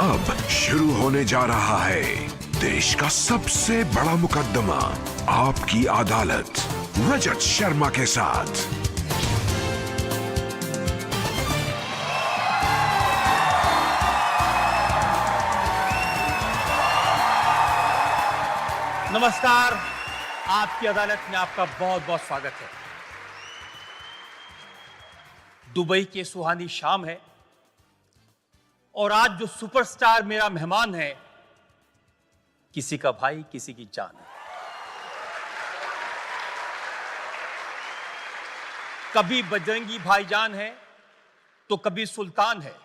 अब शुरू होने जा रहा है देश का सबसे बड़ा मुकदमा, आपकी अदालत, रजत शर्मा के साथ। नमस्कार, आपकी अदालत में आपका बहुत बहुत स्वागत है। दुबई की सुहानी शाम है और आज जो सुपरस्टार मेरा मेहमान है, किसी का भाई किसी की जान है। कभी बजरंगी भाईजान है तो कभी सुल्तान है।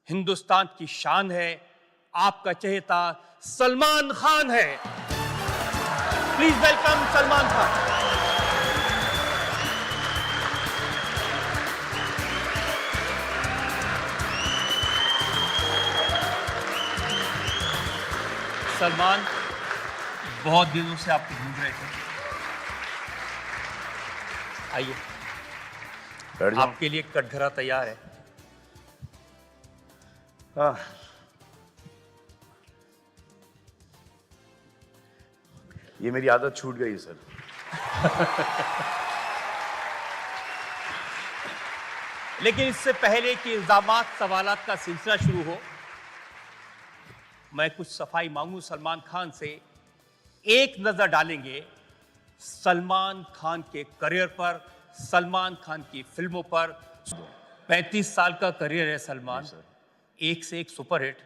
हिंदुस्तान की शान है, आपका चहेता सलमान खान है। Please welcome Salman Khan. सलमान, बहुत दिनों से आपको ढूंढ रहे थे। आइए, आपके लिए कटघरा तैयार है। ये मेरी आदत छूट गई सर। लेकिन इससे पहले कि इल्जामात सवालात का सिलसिला शुरू हो, मैं कुछ सफाई मांगू सलमान खान से। एक नजर डालेंगे सलमान खान के करियर पर, सलमान खान की फिल्मों पर। 35 साल का करियर है सलमान, एक से एक सुपरहिट।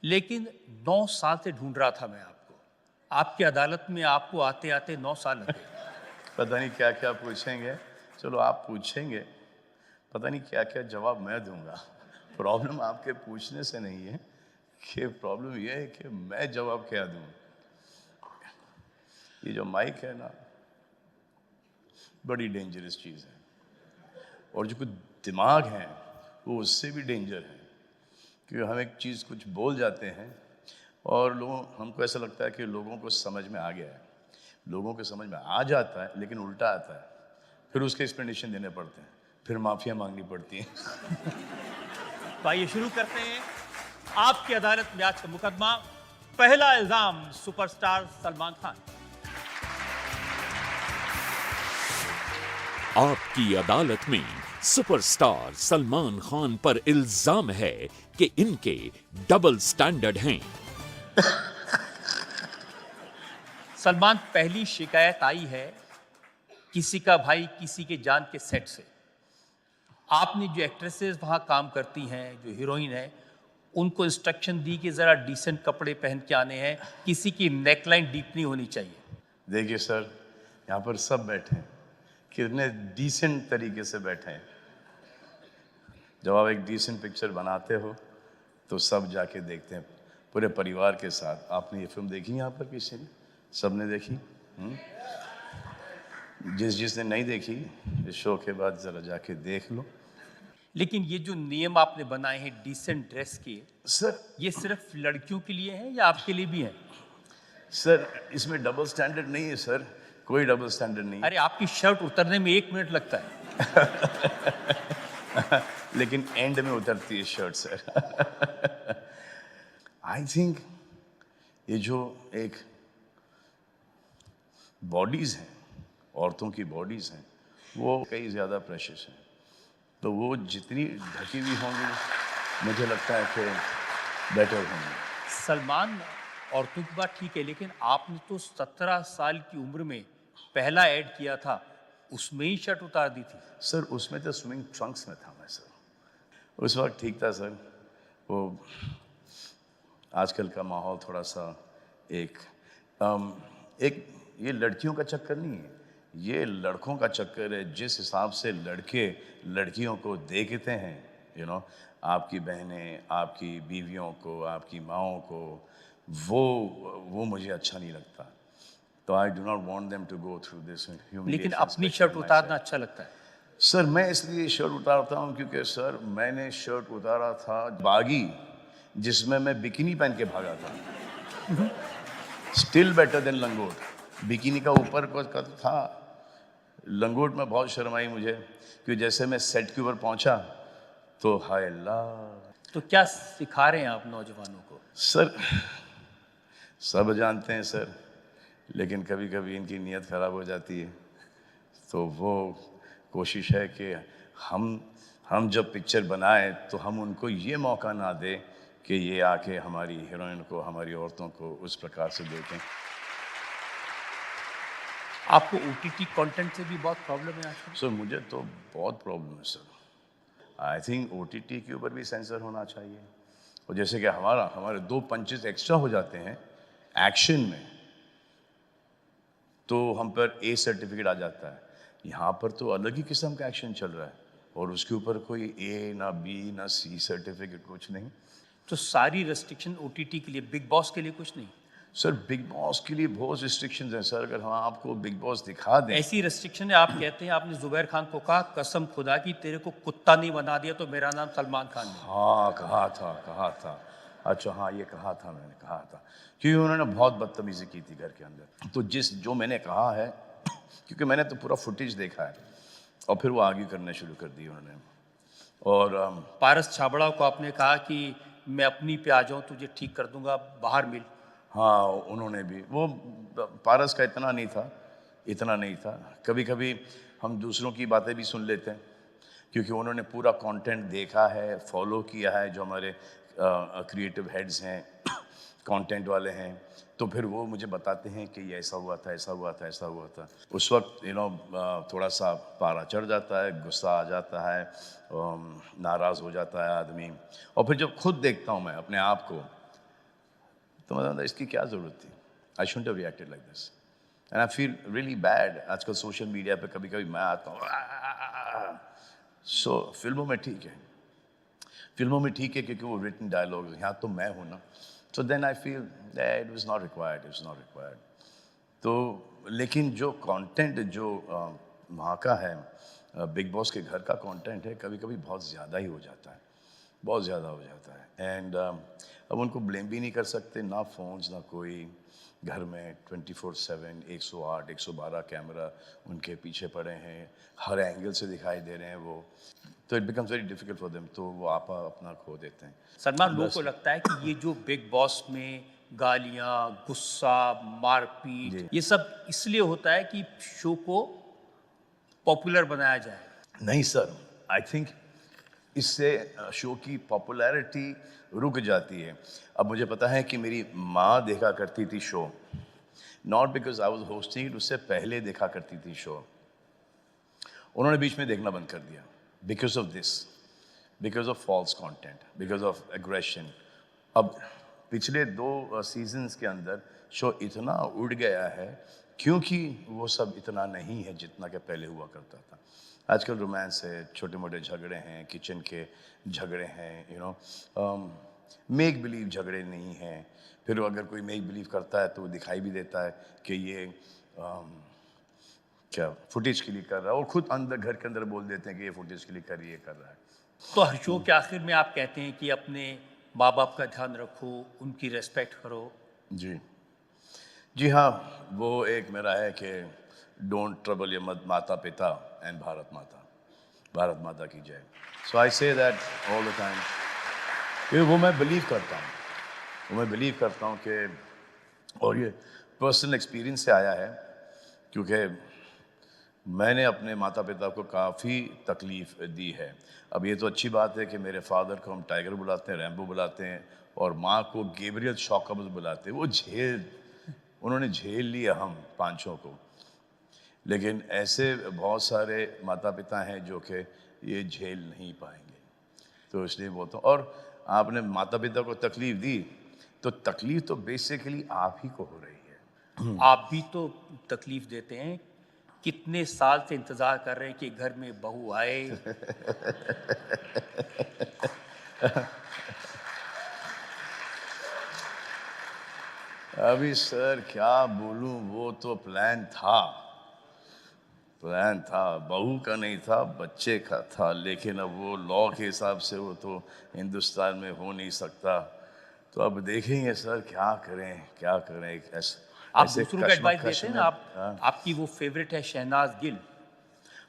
लेकिन 9 साल से ढूंढ रहा था मैं आपको। आपकी अदालत में आपको आते आते 9 साल लगे। पता नहीं क्या क्या पूछेंगे। चलो आप पूछेंगे, पता नहीं क्या क्या जवाब मैं दूंगा। प्रॉब्लम आपके पूछने से नहीं है, कि प्रॉब्लम यह है कि मैं जवाब क्या दूं। ये जो माइक है ना, बड़ी डेंजरस चीज़ है। और जो कुछ दिमाग है वो उससे भी डेंजर है, क्योंकि हम एक चीज़ कुछ बोल जाते हैं और हमको ऐसा लगता है कि लोगों को समझ में आ गया है। लोगों को समझ में आ जाता है लेकिन उल्टा आता है, फिर उसके एक्सप्लेनेशन देने पड़ते हैं, फिर माफिया मांगनी पड़ती है। तो आइए शुरू करते हैं आपकी अदालत में आज का मुकदमा। पहला इल्जाम सुपरस्टार सलमान खान। आपकी अदालत में सुपरस्टार सलमान खान पर इल्जाम है कि इनके डबल स्टैंडर्ड हैं। सलमान, पहली शिकायत आई है किसी का भाई किसी के जान के सेट से। आपने जो एक्ट्रेसेस वहां काम करती हैं, जो हीरोइन है, उनको इंस्ट्रक्शन दी कि जरा डिसेंट कपड़े पहन के आने हैं, किसी की नेकलाइन डीप नहीं होनी चाहिए। देखिए सर, यहाँ पर सब बैठे हैं, कितने डिसेंट तरीके से बैठे हैं। जब आप एक डिसेंट पिक्चर बनाते हो तो सब जाके देखते हैं पूरे परिवार के साथ। आपने ये फिल्म देखी यहाँ पर किसी ने? सबने देखी? जिसने नहीं देखी, इस शो के बाद जरा जाके देख लो। लेकिन ये जो नियम आपने बनाए हैं डिसेंट ड्रेस के, सर ये सिर्फ लड़कियों के लिए है या आपके लिए भी है? सर इसमें डबल स्टैंडर्ड नहीं है सर, कोई डबल स्टैंडर्ड नहीं। अरे आपकी शर्ट उतरने में 1 मिनट लगता है। लेकिन एंड में उतरती है शर्ट सर। आई थिंक ये जो एक बॉडीज हैं, औरतों की बॉडीज हैं, वो कई ज़्यादा प्रेशियस हैं। तो वो जितनी ढकी हुई होंगी, मुझे लगता है कि बेटर होंगी। सलमान, औरतों की बात ठीक है, लेकिन आपने तो 17 साल की उम्र में पहला ऐड किया था, उसमें ही शर्ट उतार दी थी। सर उसमें तो स्विमिंग ट्रंक्स में था मैं सर, उस वक्त ठीक था सर। वो आजकल का माहौल थोड़ा सा एक ये लड़कियों का चक्कर नहीं है, ये लड़कों का चक्कर है। जिस हिसाब से लड़के लड़कियों को देखते हैं, आपकी बहनें, आपकी बीवियों को, आपकी माँओं को, वो मुझे अच्छा नहीं लगता। तो I do not want them to go through this. लेकिन अपनी शर्ट उतारना अच्छा लगता है। सर मैं इसलिए शर्ट उतारता हूँ क्योंकि सर मैंने शर्ट उतारा था बागी, जिसमें मैं बिकिनी पहन के भागा था। स्टिल बेटर देन लंगोट। बिकिनी का ऊपर का तो था, लंगोट में बहुत शर्म आई मुझे, क्योंकि जैसे मैं सेट के ऊपर पहुंचा तो हाय अल्लाह, तो क्या सिखा रहे हैं आप नौजवानों को? सर सब जानते हैं सर, लेकिन कभी कभी इनकी नीयत ख़राब हो जाती है। तो वो कोशिश है कि हम जब पिक्चर बनाए तो हम उनको ये मौका ना दें कि ये आके हमारी हीरोइन को, हमारी औरतों को उस प्रकार से देखें। आपको OTT कंटेंट से भी बहुत प्रॉब्लम है आजकल? सर मुझे तो बहुत प्रॉब्लम है सर। आई थिंक OTT के ऊपर भी सेंसर होना चाहिए। और जैसे कि हमारे 2 पंचेस एक्स्ट्रा हो जाते हैं एक्शन में, तो हम पर A सर्टिफिकेट आ जाता है। यहाँ पर तो अलग ही किस्म का एक्शन चल रहा है और उसके ऊपर कोई A ना B ना C सर्टिफिकेट, कुछ नहीं। तो सारी रेस्ट्रिक्शन OTT के लिए, बिग बॉस के लिए कुछ नहीं? सर बिग बॉस के लिए बहुत रिस्ट्रिक्शंस हैं सर। अगर हम आपको बिग बॉस दिखा दें। ऐसी रेस्ट्रिक्शन है, आप कहते हैं आपने जुबैर खान को कहा कसम खुदा की तेरे को कुत्ता नहीं बना दिया तो मेरा नाम सलमान खान नहीं। हाँ कहा था। अच्छा हाँ ये मैंने कहा था क्योंकि उन्होंने बहुत बदतमीजी की थी घर के अंदर। तो जो मैंने कहा है, क्योंकि मैंने तो पूरा फुटेज देखा है और फिर वो आगे करने शुरू कर दी उन्होंने। और पारस छाबड़ा को आपने कहा कि मैं अपनी पे आ जाऊँ तुझे ठीक कर दूंगा, बाहर मिल। हाँ उन्होंने भी, वो पारस का इतना नहीं था। कभी कभी हम दूसरों की बातें भी सुन लेते हैं क्योंकि उन्होंने पूरा कंटेंट देखा है, फॉलो किया है। जो हमारे क्रिएटिव हेड्स हैं, कंटेंट वाले हैं, तो फिर वो मुझे बताते हैं कि ये ऐसा हुआ था। उस वक्त थोड़ा सा पारा चढ़ जाता है, गुस्सा आ जाता है, नाराज़ हो जाता है आदमी। और फिर जब खुद देखता हूँ मैं अपने आप को तो मैं इसकी क्या ज़रूरत थी। I shouldn't have reacted like this and I feel really bad. आजकल सोशल मीडिया पे कभी कभी मैं आता हूँ। सो फिल्मों में ठीक है क्योंकि वो रिटन डायलॉग, यहाँ तो मैं हूँ ना। So then I feel that it was not required. तो लेकिन जो कंटेंट जो वहाँ का है, बिग बॉस के घर का कंटेंट है, कभी कभी बहुत ज़्यादा हो जाता है। एंड अब उनको ब्लेम भी नहीं कर सकते, ना फोन्स ना कोई घर में 24/7 108 112 कैमरा उनके पीछे पड़े हैं, हर एंगल से दिखाई दे रहे हैं वो। तो it becomes very difficult for them, तो वो अपना खो देते हैं। सलमान, लोगों को लगता है कि ये जो बिग बॉस में गालियाँ, गुस्सा, मारपीट, ये सब इसलिए होता है कि शो को पॉपुलर बनाया जाए। नहीं सर, आई थिंक इससे शो की पॉपुलैरिटी रुक जाती है। अब मुझे पता है कि मेरी माँ देखा करती थी show, not because I was hosting it, उससे पहले देखा करती थी शो। उन्होंने बीच में देखना बंद कर दिया because of this, because of false content, because of aggression. अब पिछले 2 सीजन्स के अंदर शो इतना उड़ गया है क्योंकि वो सब इतना नहीं है जितना कि पहले हुआ करता था। आजकल रोमांस है, छोटे मोटे झगड़े हैं, किचन के झगड़े हैं, मेक बिलीव झगड़े नहीं हैं। फिर अगर कोई मेक बिलीव करता है तो वो दिखाई भी देता है कि ये क्या फुटेज के लिए कर रहा है, और खुद अंदर घर के अंदर बोल देते हैं कि ये फुटेज के लिए कर रहा है। तो हर शो के आखिर में आप कहते हैं कि अपने माँ बाप का ध्यान रखो, उनकी रेस्पेक्ट करो। जी हाँ, वो एक मेरा है कि डोंट ट्रबल योर माता पिता एंड भारत माता की जय। सो आई say that all the time. वो मैं बिलीव करता हूँ कि, और ये पर्सनल एक्सपीरियंस से आया है क्योंकि मैंने अपने माता पिता को काफ़ी तकलीफ़ दी है। अब ये तो अच्छी बात है कि मेरे फादर को हम टाइगर बुलाते हैं, रैम्बो बुलाते हैं, और माँ को गैब्रियल शॉकअब्स बुलाते हैं। वो उन्होंने झेल लिया हम पांचों को। लेकिन ऐसे बहुत सारे माता पिता हैं जो कि ये झेल नहीं पाएंगे, तो इसलिए बोलता हूँ। और आपने माता पिता को तकलीफ़ दी तो तकलीफ़ तो बेसिकली आप ही को हो रही है। आप भी तो तकलीफ़ देते हैं, कितने साल से इंतज़ार कर रहे हैं कि घर में बहू आए। अभी सर क्या बोलूं, वो तो प्लान था, बहू का नहीं था, बच्चे का था। लेकिन अब वो लॉ के हिसाब से वो तो हिंदुस्तान में हो नहीं सकता। तो अब देखेंगे सर क्या करें। आप दूसरों को एडवाइस देते हैं ना, आपकी वो फेवरेट है शहनाज गिल।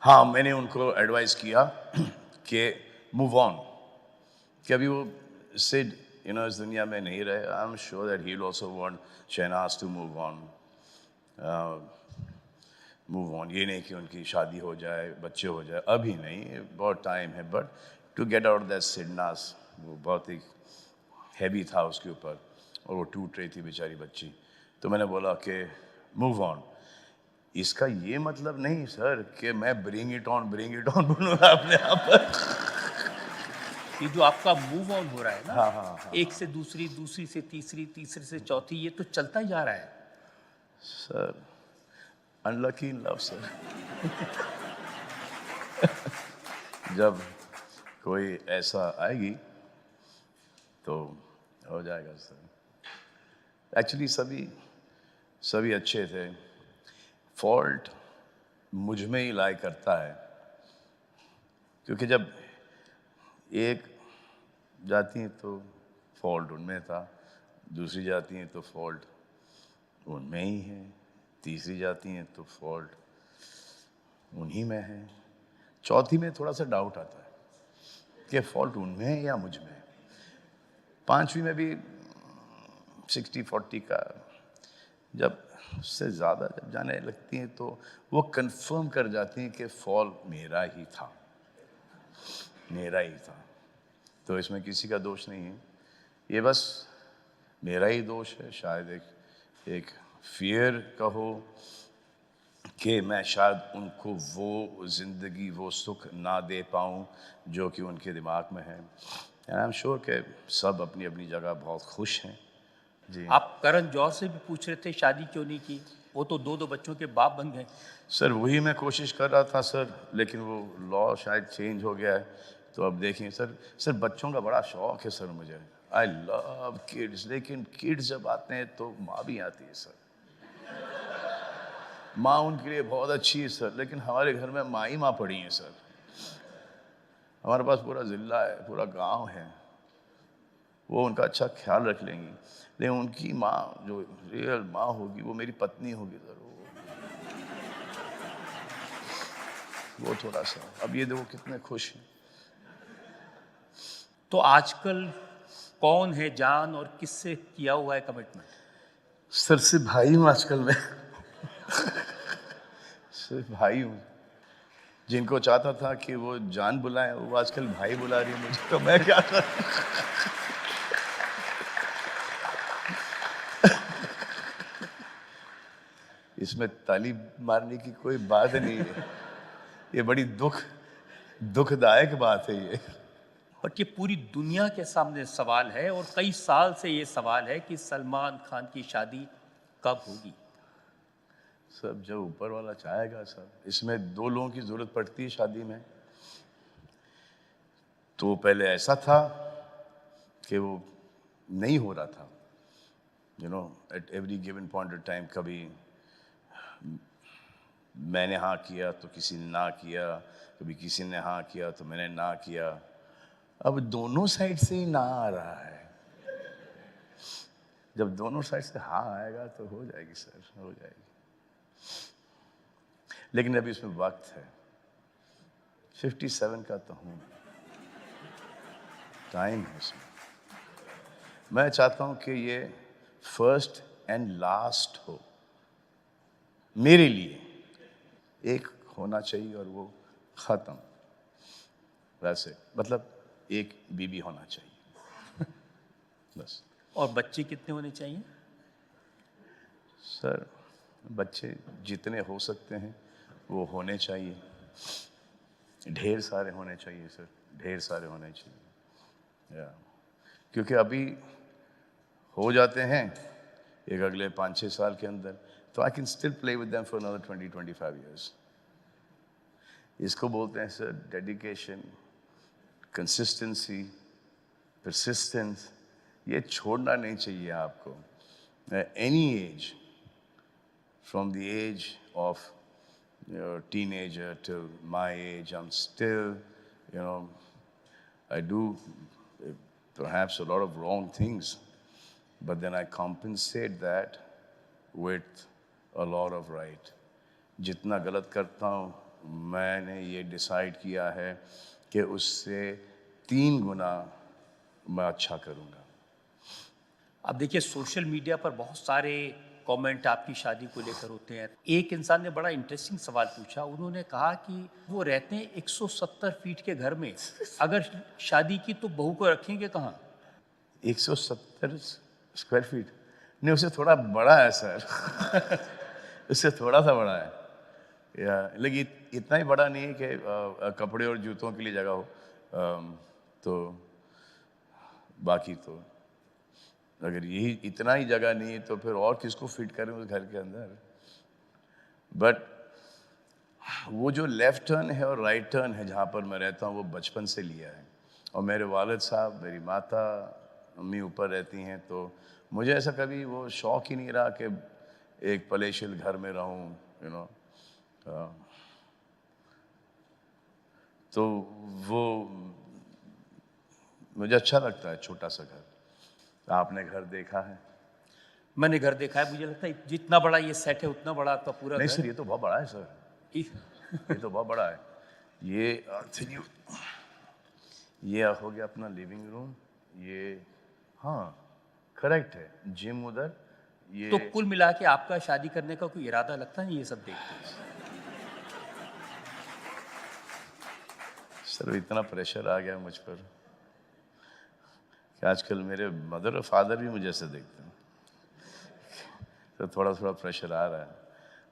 हाँ, मैंने उनको एडवाइस किया कि मूव ऑन, कि अभी वो सिड इस दुनिया में नहीं रहे, I am sure that he will also want Shehnaaz to move on. ये नहीं कि उनकी शादी हो जाए, बच्चे हो जाए, अभी नहीं, बहुत टाइम है, but to get out that sadness, वो बहुत ही हैवी था उसके ऊपर, और वो टूट रही थी बेचारी बच्ची। तो मैंने बोला कि मूव ऑन। इसका ये मतलब नहीं सर कि मैं ब्रिंग इट ऑन बोलूँगा अपने आप पर। ये जो आपका मूव ऑन हो रहा है ना, हाँ। एक से दूसरी, दूसरी से तीसरी, तीसरे से चौथी, ये तो चलता ही जा रहा है। Sir unlucky in love sir. जब कोई ऐसा आएगी तो हो जाएगा सर। एक्चुअली सभी अच्छे थे, फॉल्ट मुझ में ही लाई करता है, क्योंकि जब एक जाती है तो फॉल्ट उनमें था, दूसरी जाती है तो फॉल्ट उनमें ही है, तीसरी जाती हैं तो फॉल्ट उन्हीं में है, चौथी में थोड़ा सा डाउट आता है कि फॉल्ट उनमें है या मुझ में है। पांचवी में भी 60-40 का, जब उससे ज़्यादा जब जाने लगती हैं तो वो कंफर्म कर जाती हैं कि फॉल्ट मेरा ही था। तो इसमें किसी का दोष नहीं है, ये बस मेरा ही दोष है। शायद एक फियर कहो कि मैं शायद उनको वो ज़िंदगी, वो सुख ना दे पाऊँ जो कि उनके दिमाग में है। एंड आई एम श्योर कि सब अपनी अपनी जगह बहुत खुश हैं। जी आप करण जौहर से भी पूछ रहे थे शादी क्यों नहीं की, वो तो 2 बच्चों के बाप बन गए। सर, वही मैं कोशिश कर रहा था सर, लेकिन वो लॉ शायद चेंज हो गया है, तो अब देखिए सर बच्चों का बड़ा शौक है सर मुझे। आई लव किड्स, लेकिन किड्स जब आते हैं तो माँ भी आती है सर। माँ उनके लिए बहुत अच्छी है सर, लेकिन हमारे घर में माँ ही माँ पड़ी है सर। हमारे पास पूरा ज़िला है, पूरा गांव है, वो उनका अच्छा ख्याल रख लेंगी, लेकिन उनकी माँ जो रियल माँ होगी वो मेरी पत्नी होगी सर। वो थोड़ा सा, अब ये देखो कितने खुश हैं। तो आजकल कौन है जान और किससे किया हुआ है कमिटमेंट? सर से भाई हूँ आजकल मैं। सिर्फ भाई हूँ। जिनको चाहता था कि वो जान बुलाए, वो आजकल भाई बुला रही है मुझे, तो मैं क्या करूँ। इसमें ताली मारने की कोई बात नहीं है, ये बड़ी दुखदायक बात है ये। बट ये पूरी दुनिया के सामने सवाल है, और कई साल से ये सवाल है कि सलमान खान की शादी कब होगी। सब जब ऊपर वाला चाहेगा सर। इसमें 2 लोगों की जरूरत पड़ती है शादी में। तो पहले ऐसा था कि वो नहीं हो रहा था, at every given point of time. कभी मैंने हाँ किया तो किसी ने ना किया, कभी किसी ने हाँ किया तो मैंने ना किया। अब दोनों साइड से ही ना आ रहा है। जब दोनों साइड से हाँ आएगा तो हो जाएगी सर, हो जाएगी। लेकिन अभी इसमें वक्त है। 57 का तो हूँ, टाइम है इसमें। मैं चाहता हूँ कि ये फर्स्ट एंड लास्ट हो मेरे लिए। एक होना चाहिए और वो खत्म, वैसे मतलब एक बीबी होना चाहिए बस। और बच्चे कितने होने चाहिए? सर, बच्चे जितने हो सकते हैं वो होने चाहिए। ढेर सारे होने चाहिए सर, ढेर सारे होने चाहिए। क्योंकि अभी हो जाते हैं एक अगले 5-6 साल के अंदर, तो I can still play with them for another 20-25 years. इसको बोलते हैं सर डेडिकेशन, कंसिस्टेंसी, परसिस्टेंस। ये छोड़ना नहीं चाहिए आपको। Any as, from the age of teenager till my age, I'm still, I do perhaps a lot of wrong things, but then I compensate that with a lot of right. जितना गलत करता हूँ, मैंने ये डिसाइड किया है कि उससे 3 गुना मैं अच्छा करूँगा। अब देखिए सोशल मीडिया पर बहुत सारे कमेंट आपकी शादी को लेकर होते हैं। एक इंसान ने बड़ा इंटरेस्टिंग सवाल पूछा। उन्होंने कहा कि वो रहते हैं 170 फीट के घर में, अगर शादी की तो बहू को रखेंगे कहाँ? 170 स्क्वायर फीट? नहीं, उससे थोड़ा बड़ा है सर। उससे थोड़ा सा बड़ा है लेकिन इतना ही बड़ा नहीं है कि कपड़े और जूतों के लिए जगह हो। तो बाकी तो अगर यही इतना ही जगह नहीं है तो फिर और किसको फिट करें उस घर के अंदर। बट वो जो लेफ्ट टर्न है और राइट टर्न है जहाँ पर मैं रहता हूँ वो बचपन से लिया है। और मेरे वालिद साहब, मेरी माता, मम्मी ऊपर रहती हैं, तो मुझे ऐसा कभी वो शौक ही नहीं रहा कि एक पलेशिल घर में रहूं, यू नो। तो वो मुझे अच्छा लगता है छोटा सा घर। आपने घर देखा है? मैंने घर देखा है। मुझे लगता है जितना बड़ा ये सेट है उतना बड़ा आपका पूरा नहीं घर सर, ये तो बहुत बड़ा है सर। ये तो बहुत बड़ा है। ये हो गया अपना लिविंग रूम। ये हाँ करेक्ट है, जिम उधर। ये तो कुल मिला के आपका शादी करने का कोई इरादा लगता है ये सब देखते हैं? सर इतना प्रेशर आ गया मुझ पर कि आजकल मेरे मदर और फादर भी मुझे ऐसे देखते हैं, तो थोड़ा थोड़ा प्रेशर आ रहा है।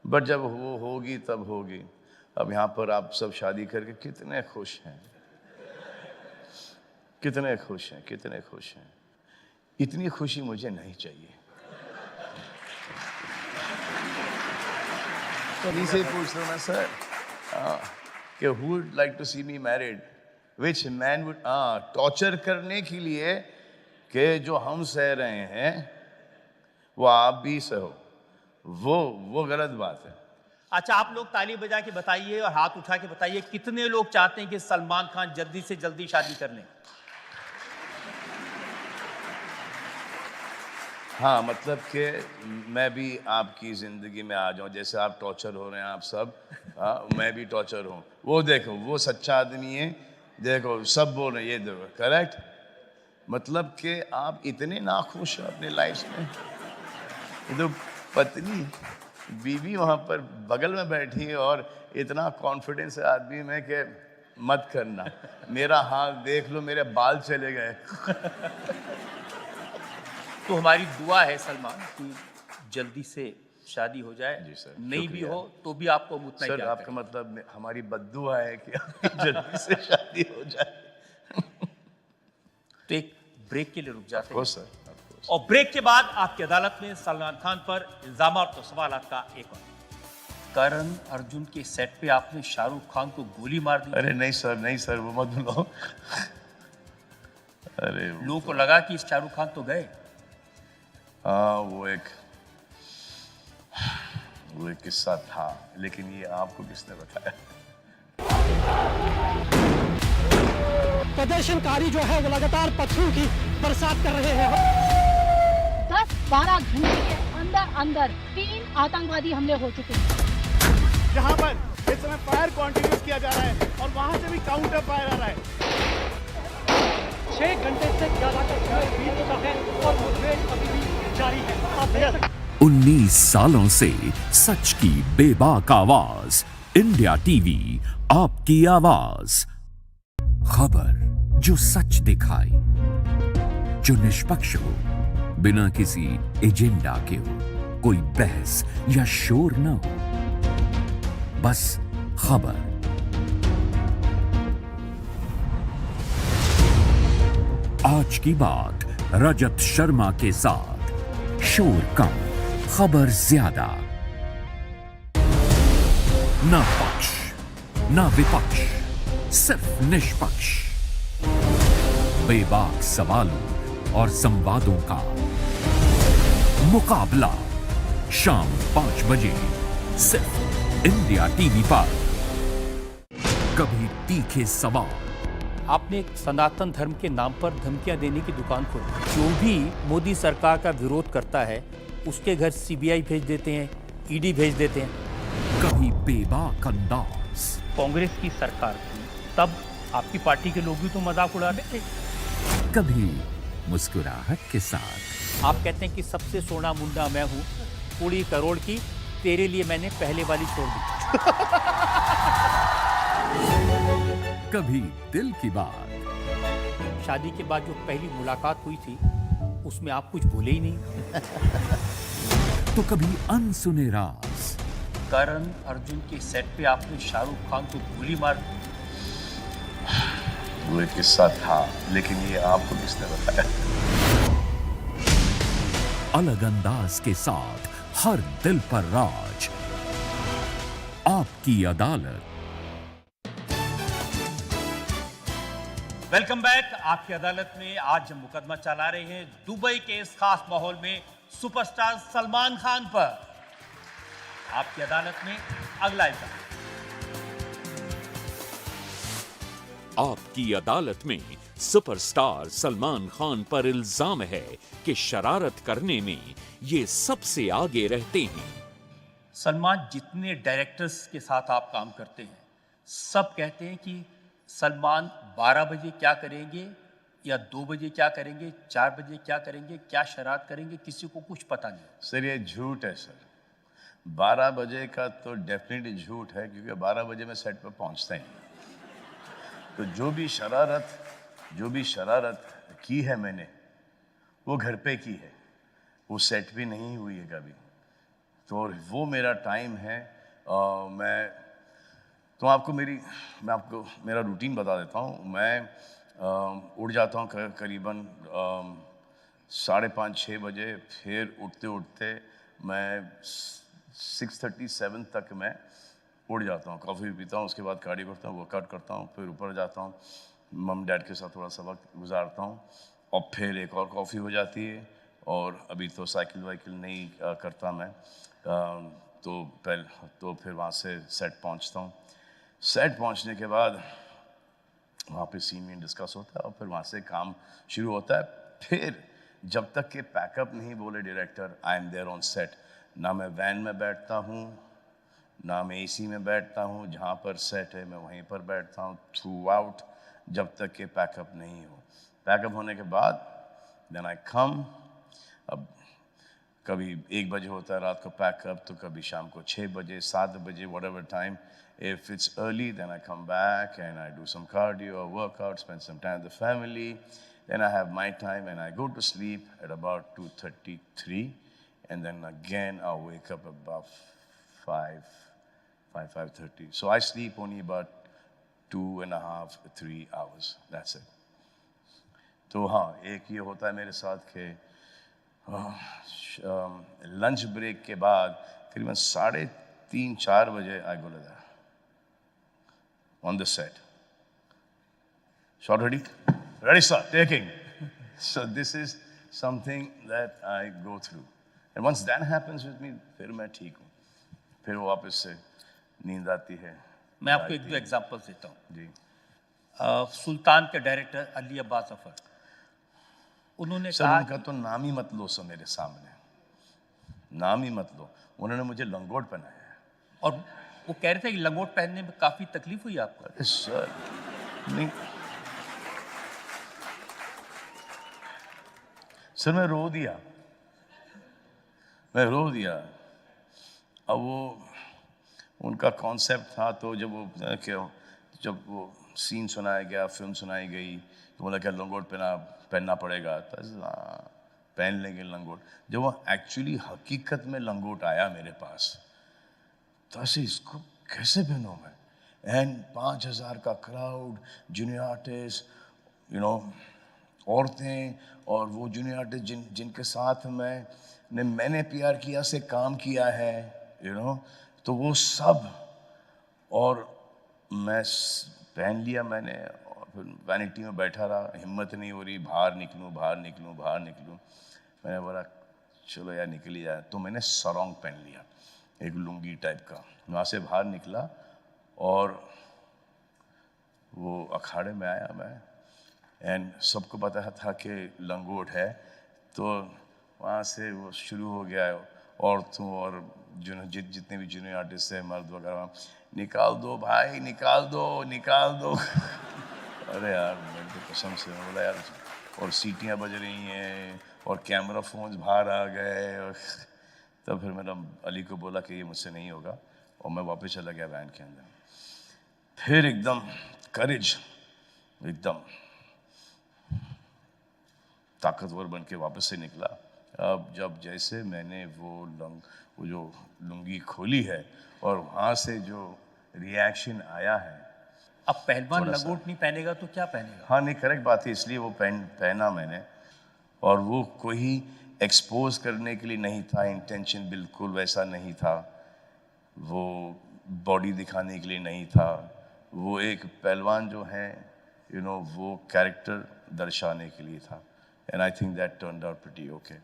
बट जब वो होगी तब होगी। अब यहाँ पर आप सब शादी करके कितने खुश हैं, कितने खुश हैं, कितने खुश हैं। इतनी खुशी मुझे नहीं चाहिए। तो नहीं से पूछ रहा मैं सर कि who would like to see me married? Which man would torture करने के लिए कि जो हम सह रहे हैं वो आप भी सहो, वो गलत बात है। अच्छा, आप लोग ताली बजा के बताइए और हाथ उठा के बताइए कितने लोग चाहते हैं कि सलमान खान जल्दी से जल्दी शादी कर लें? हाँ, मतलब कि मैं भी आपकी ज़िंदगी में आ जाऊँ, जैसे आप टॉर्चर हो रहे हैं आप सब। मैं भी टॉर्चर हूँ। वो देखो, वो सच्चा आदमी है, देखो सब बोल रहे हैं, ये देखो करेक्ट। मतलब कि आप इतने नाखुश हो अपने लाइफ में। ये तो पत्नी बीवी वहाँ पर बगल में बैठी है और इतना कॉन्फिडेंस है आदमी में कि मत करना, मेरा हाथ देख लो, मेरे बाल चले गए। तो हमारी दुआ है सलमान कि जल्दी से शादी हो जाए। जी सर, नहीं भी शुक्रिया। हो तो भी आपको हम उतना ही सर प्यार आपका करेंगे। मतलब हमारी बद्दुआ है कि जल्दी से शादी हो जाए। तो एक ब्रेक के लिए रुक जाते हैं सर, और ब्रेक के बाद आपकी अदालत में सलमान खान पर इल्जाम और तो सवालात का एक और। करण अर्जुन के सेट पे आपने शाहरुख खान को गोली मार दी। अरे नहीं सर, नहीं सर, वो मत बोलो। अरे लोगों को लगा कि शाहरुख खान तो गए। हाँ, वो एक किस्सा था, लेकिन ये आपको किसने बताया? प्रदर्शनकारी जो है वो लगातार पत्थरों की बरसात कर रहे हैं। 10-12 घंटे के अंदर अंदर 3 आतंकवादी हमले हो चुके हैं। जहां पर इस समय फायर कंटिन्यू किया जा रहा है और वहां से भी काउंटर फायर आ रहा है। 6 घंटे से ज्यादा का समय बीत चुका है और मुठभेड़ अभी भी जारी है। आप देख सकते हैं 19 सालों से सच की बेबाक आवाज, इंडिया टीवी आपकी आवाज। खबर जो सच दिखाए, जो निष्पक्ष हो, बिना किसी एजेंडा के हो, कोई बहस या शोर न हो, बस खबर। आज की बात रजत शर्मा के साथ। शोर कम, खबर ज्यादा। ना पक्ष ना विपक्ष, सिर्फ निष्पक्ष। बेबाक सवालों और संवादों का मुकाबला शाम 5 बजे सिर्फ इंडिया टीवी पर। कभी तीखे सवाल। आपने एक सनातन धर्म के नाम पर धमकियां देने की दुकान खोली। जो भी मोदी सरकार का विरोध करता है उसके घर सीबीआई भेज देते हैं, ईडी भेज देते हैं। कभी बेबाक अंदाज। कांग्रेस की सरकार थी तब आपकी पार्टी के लोग भी तो मजाक उड़ाते थे। कभी मुस्कुराहट के साथ, आप कहते हैं कि सबसे सोना मुंडा मैं हूँ, 20 करोड़ की तेरे लिए मैंने पहले वाली छोड़ दी। कभी दिल की बात, शादी के बाद जो पहली मुलाकात हुई थी उसमें आप कुछ भूले ही नहीं। तो कभी अनसुने राज। करण अर्जुन के सेट पे आपने शाहरुख खान को गोली मार दी। वो एक किस्सा था, लेकिन ये आपको किसने बताया? अलग अंदाज के साथ हर दिल पर राज। आपकी अदालत। Welcome back. आपकी अदालत में आज हम मुकदमा चला रहे हैं दुबई के इस खास माहौल में सुपरस्टार सलमान खान पर। आपकी अदालत में अगला इल्जाम। आपकी अदालत में सुपरस्टार सलमान खान पर इल्जाम है कि शरारत करने में ये सबसे आगे रहते हैं। सलमान, जितने डायरेक्टर्स के साथ आप काम करते हैं सब कहते हैं कि सलमान 12 बजे क्या करेंगे या 2 बजे क्या करेंगे, 4 बजे क्या करेंगे, क्या शरारत करेंगे, किसी को कुछ पता नहीं। सर ये झूठ है सर। 12 बजे का तो डेफिनेटली झूठ है, क्योंकि 12 बजे मैं सेट पर पहुंचता ही नहीं। तो जो भी शरारत की है मैंने, वो घर पे की है, वो सेट भी नहीं हुई है कभी। तो वो मेरा टाइम है। मैं आपको मेरा रूटीन बता देता हूँ। मैं उठ जाता हूँ करीबन 5:30-6 बजे। फिर उठते उठते मैं 6:37 तक मैं उठ जाता हूँ, कॉफ़ी पीता हूँ, उसके बाद कार्डियो करता हूँ, वर्कआउट करता हूँ, फिर ऊपर जाता हूँ, मम डैड के साथ थोड़ा सा वक्त गुजारता हूँ, और फिर एक और कॉफ़ी हो जाती है। और अभी तो साइकिल वाइकिल नहीं करता मैं। तो फिर वहाँ से सेट पहुँचता हूँ। सेट पहुँचने के बाद वहाँ पे सीन में डिस्कस होता है और फिर वहाँ से काम शुरू होता है। फिर जब तक कि पैकअप नहीं बोले director, I am there on set. ना मैं वैन में बैठता हूँ, ना मैं एसी में बैठता हूँ, जहाँ पर सेट है मैं वहीं पर बैठता हूँ थ्रू आउट, जब तक कि पैकअप नहीं हो। पैकअप होने के बाद देन आई कम। अब कभी 1 बजे होता है रात को पैकअप, तो कभी शाम को 6 बजे, 7 बजे, whatever time. If it's early, then I come back and I do some cardio or workout, spend some time with the family. Then I have my time and I go to sleep at about 2:33, and then again I'll wake up about 5:30. So I sleep only about 2.5-3 hours. That's it. तो हाँ, एक ये होता है मेरे साथ कि lunch break के बाद करीबन 3:30-4 बजे I go to that on the set. Shot ready? Ready, sir. Taking. So this is something that I go through. And once that happens with me, फिर मैं ठीक हूँ। फिर वापस से नींद आती है। मैं आपको 1-2 एग्जांपल देता हूँ। जी। सुल्तान के डायरेक्टर अली अब्बास अफर, उन्होंने सर कहा उनका तो नाम ही मत लो सर मेरे सामने, नाम ही मत लो। उन्होंने मुझे लंगोट पहनाया है। और वो कह रहे थे कि लंगोट पहनने में काफी तकलीफ हुई आपको। अरे सर नहीं सर, मैं रो दिया। अब वो उनका कॉन्सेप्ट था, तो जब वो सीन सुनाया गया, फिल्म सुनाई गई, तो बोला क्या लंगोट पहनना पड़ेगा। तो पहन लेंगे लंगोट। जब वो एक्चुअली हकीकत में लंगोट आया मेरे पास, तो ऐसे इसको कैसे पहनूं मैं? एंड 5,000 का क्राउड, जूनियर आर्टिस्ट, औरतें, और वो जूनियर आर्टिस्ट जिनके साथ मैंने प्यार किया से काम किया है, तो वो सब, और मैं पहन लिया मैंने, और फिर वैनिटी में बैठा रहा, हिम्मत नहीं हो रही बाहर निकलूं। मैंने बोला चलो यार निकल ही जाए, तो मैंने सरोंग पहन लिया, एक लुंगी टाइप का। वहाँ से बाहर निकला और वो अखाड़े में आया मैं, एंड सबको पता था कि लंगोट है। तो वहाँ से वो शुरू हो गया, औरतों और जितने भी जूनियर आर्टिस्ट हैं, मर्द वगैरह, निकाल दो निकाल दो। अरे यार मेरे को कसम से, मैं बोला यार और सीटियाँ बज रही हैं और कैमरा फोन्स बाहर आ गए। और तब फिर मैंने अली को बोला कि ये मुझसे नहीं होगा, और मैं वापस चला गया वैन के अंदर। फिर एकदम करेज, एकदम ताकतवर बन के वापस से निकला। अब जब जैसे मैंने वो जो लुंगी खोली है और वहाँ से जो रिएक्शन आया है। अब पहलवान थोड़ा सा। लंगोट नहीं पहनेगा तो क्या पहनेगा? हाँ नहीं, करेक्ट बात है, इसलिए वो पहना मैंने। और वो कोई एक्सपोज करने के लिए नहीं था, इंटेंशन बिल्कुल वैसा नहीं था, वो बॉडी दिखाने के लिए नहीं था, वो एक पहलवान जो है वो कैरेक्टर दर्शाने के लिए था। And I think that turned out pretty okay.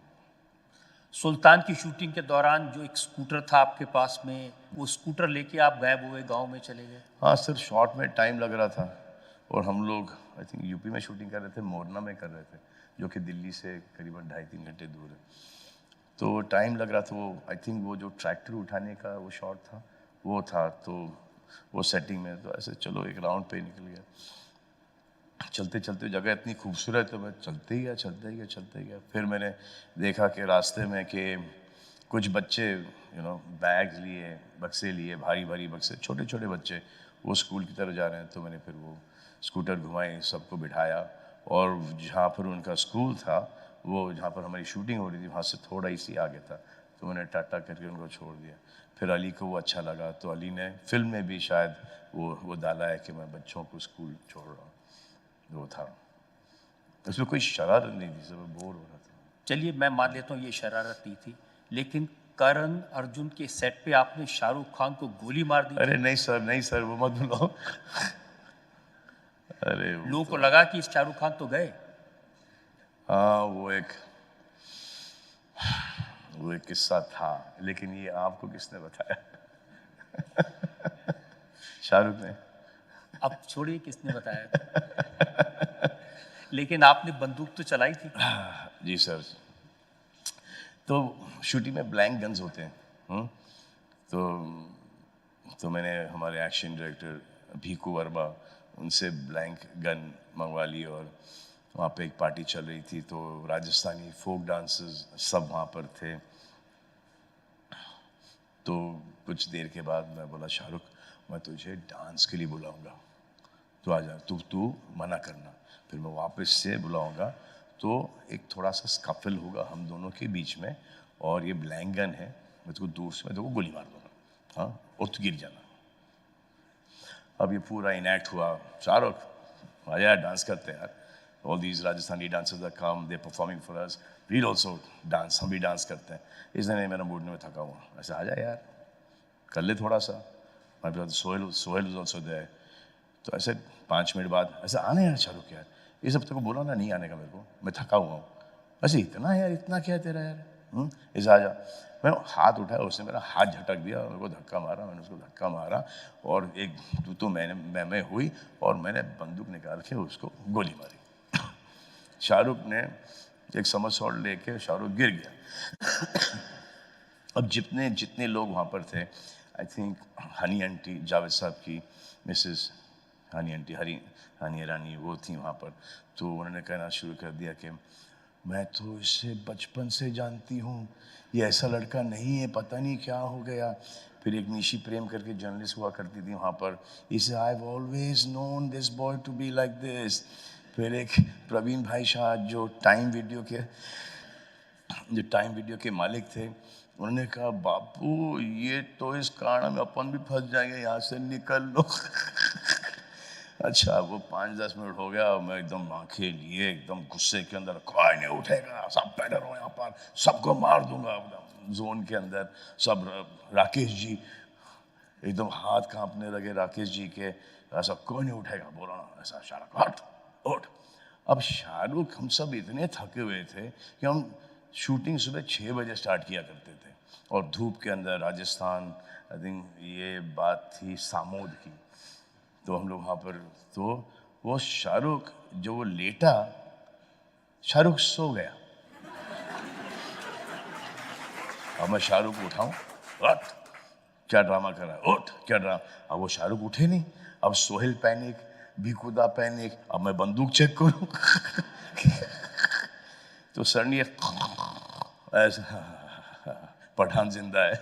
Sultan की शूटिंग के दौरान जो एक स्कूटर था आपके पास में, वो स्कूटर लेके आप गायब हुए, गांव में चले गए? हाँ सर, शॉट में टाइम लग रहा था, और हम लोग आई थिंक यूपी में शूटिंग कर रहे थे, मोरना में कर रहे थे, जो कि दिल्ली से करीबन 2.5-3 घंटे दूर है। तो टाइम लग रहा था। वो आई थिंक वो जो ट्रैक्टर उठाने का वो शॉट था, वो था, तो वो सेटिंग में तो ऐसे चलो एक राउंड पे निकल गया। चलते चलते जगह इतनी खूबसूरत, तो मैं चलते ही गया। फिर मैंने देखा कि रास्ते में कि कुछ बच्चे बैग्स लिए, बक्से लिए, भारी भारी बक्से, छोटे छोटे बच्चे, वो स्कूल की तरफ जा रहे हैं। तो मैंने फिर वो स्कूटर घुमाई, सबको बिठाया, और जहाँ पर उनका स्कूल था, वो जहाँ पर हमारी शूटिंग हो रही थी, वहाँ से थोड़ा ही सी आगे था, तो मैंने टाटा करके उनको छोड़ दिया। फिर अली को वो अच्छा लगा, तो अली ने फिल्म में भी शायद वो डाला है कि मैं बच्चों को स्कूल छोड़ रहा हूँ, वो था। उसमें कोई शरारत नहीं थी, सब बोर हो रहा था। चलिए मैं मान लेता हूँ ये शरारत नहीं थी, लेकिन करण अर्जुन के सेट पे आपने शाहरुख खान को गोली मार दी। अरे नहीं सर, वो मत बुलाओ। अरे लोगों को लगा कि शाहरुख खान तो गए। हाँ, वो एक किस्सा था, लेकिन ये आपको किसने बताया? शाहरुख ने। अब छोड़िए किसने बताया। लेकिन आपने बंदूक तो चलाई थी। जी सर। तो शूटिंग में ब्लैंक गन्स होते हैं। तो मैंने हमारे एक्शन डायरेक्टर भीकू वर्मा, उनसे ब्लैंक गन मंगवा ली, और वहाँ पे एक पार्टी चल रही थी, तो राजस्थानी फोक डांसर्स सब वहाँ पर थे। तो कुछ देर के बाद मैं बोला, शाहरुख मैं तुझे डांस के लिए बुलाऊंगा, तू आ जा, तू मना करना, फिर मैं वापस से बुलाऊंगा, तो एक थोड़ा सा स्कफल होगा हम दोनों के बीच में, और ये ब्लैंक गन है, मैं तुझको दूर से मैं गोली मार दूंगा, हाँ, और तू गिर जाना। अब ये पूरा इनैक्ट हुआ। शाहरुख आया, डांस करते हैं यार, all these Rajasthani dancers are come, they performing for us, we'll also dance, हम भी डांस करते हैं। इसने मेरा मूड में थका हुआ, ऐसे आ जा यार, कर ले थोड़ा सा। मैं बोला सोहेल इज ऑल्सो देयर। तो ऐसे 5 मिनट बाद ऐसे आना यार शाहरुख यार, ये सब तेरे को बोला ना नहीं आने का, मेरे को, मैं थका हुआ हूँ। ऐसे इतना यार, इतना क्या है तेरा यार, ऐसे आ जा। मैं हाथ उठाया, उसने मेरा हाथ झटक दिया, मेरे को धक्का मारा, मैंने उसको धक्का मारा, और एक तो मैं हुई, और मैंने बंदूक निकाल के उसको गोली मारी। शाहरुख ने एक समरसॉल्ट लेके शाहरुख गिर गया। अब जितने लोग वहाँ पर थे, I think Honey aunty, Javed साहब की मिसेस हनी आंटी, हनी ईरानी, वो थी वहाँ पर। तो उन्होंने कहना शुरू कर दिया कि मैं तो इसे बचपन से जानती हूँ, ये ऐसा लड़का नहीं है, पता नहीं क्या हो गया। फिर एक निशी प्रेम करके जर्नलिस्ट हुआ करती थी वहाँ पर, इसे I have always known this boy to be like this. फिर एक प्रवीण भाई शाह, जो टाइम वीडियो के मालिक थे, उन्होंने कहा बापू ये तो इस कारण में अपन भी फंस जाएंगे, यहाँ से निकल लो। अच्छा, वो 5-10 मिनट हो गया, मैं एकदम आंखें लिए, एकदम गुस्से के अंदर, कोई नहीं उठेगा, सब पैदल रहो यहाँ पर, सबको मार दूंगा। एकदम जोन के अंदर सब, राकेश जी एकदम हाथ कांपने लगे, राकेश जी के, ऐसा कोई नहीं उठेगा, बोलो ना ऐसा, शाहरुख हट उठ। अब शाहरुख, हम सब इतने थके हुए थे कि हम शूटिंग सुबह 6 बजे स्टार्ट किया करते थे, और धूप के अंदर, राजस्थान, आई थिंक ये बात थी सामोद की। तो हम लोग वहाँ पर, तो वो शाहरुख जो वो लेटा, शाहरुख सो गया। अब मैं शाहरुख को उठाऊं, उठ, क्या ड्रामा कर रहा है, उठ, क्या ड्रामा। अब वो शाहरुख उठे नहीं। अब सोहेल पैनिक, भीकुदा पैनिक, अब मैं बंदूक चेक करूं। तो सडनली ऐसा पठान जिंदा है।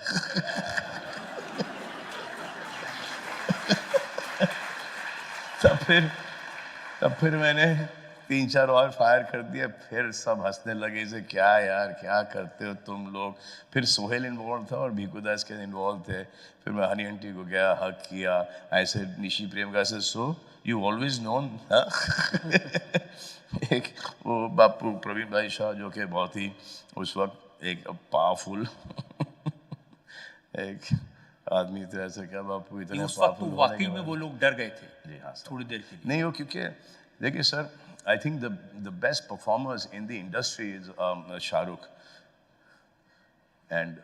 तब फिर मैंने 3-4 और फायर कर दिया, फिर सब हंसने लगे से क्या यार क्या करते हो तुम लोग। फिर सोहेल इन्वॉल्व था और भीखू दास के इन्वॉल्व थे। फिर मैं हनी आंटी को गया, हक किया, ऐसे निशी प्रेम का ऐसे सो यू ऑलवेज नोन। एक वो बापू प्रवीण भाई शाह जो कि बहुत ही उस वक्त एक पावरफुल एक आदमी थे, ऐसे क्या बापू इतने उस वक्त तो powerful होने वाकई के में बाद- वो लोग डर गए थे जी हाँ सर। थोड़ी देर के लिए। नहीं हो क्योंकि देखिए sir, I think the best performers in the industry is Shahrukh and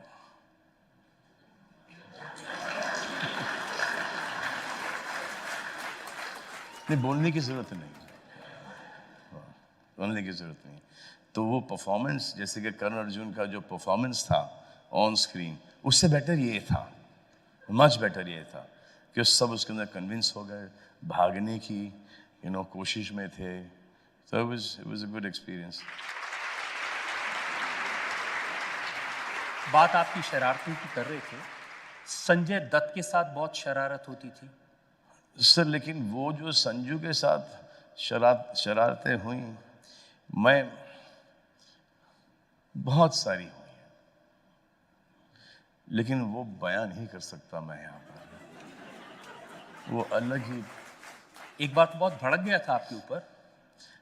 नहीं बोलने की जरूरत नहीं, बोलने की जरूरत नहीं। तो वो परफॉर्मेंस जैसे कि करण अर्जुन का जो परफॉर्मेंस था ऑन स्क्रीन, उससे बेटर ये था, मच बेटर ये था कि सब उसके अंदर कन्विंस हो गए, भागने की कोशिश में थे। So it was a good experience. बात आपकी शरारतों की कर रहे थे, संजय दत्त के साथ बहुत शरारत होती थी। सर लेकिन वो जो संजू के साथ शरारतें हुई, मैं बहुत सारी हुई हैं, लेकिन वो बयान नहीं कर सकता मैं यहाँ पर। वो अलग ही एक बार तो बहुत भड़क गया था आपके ऊपर।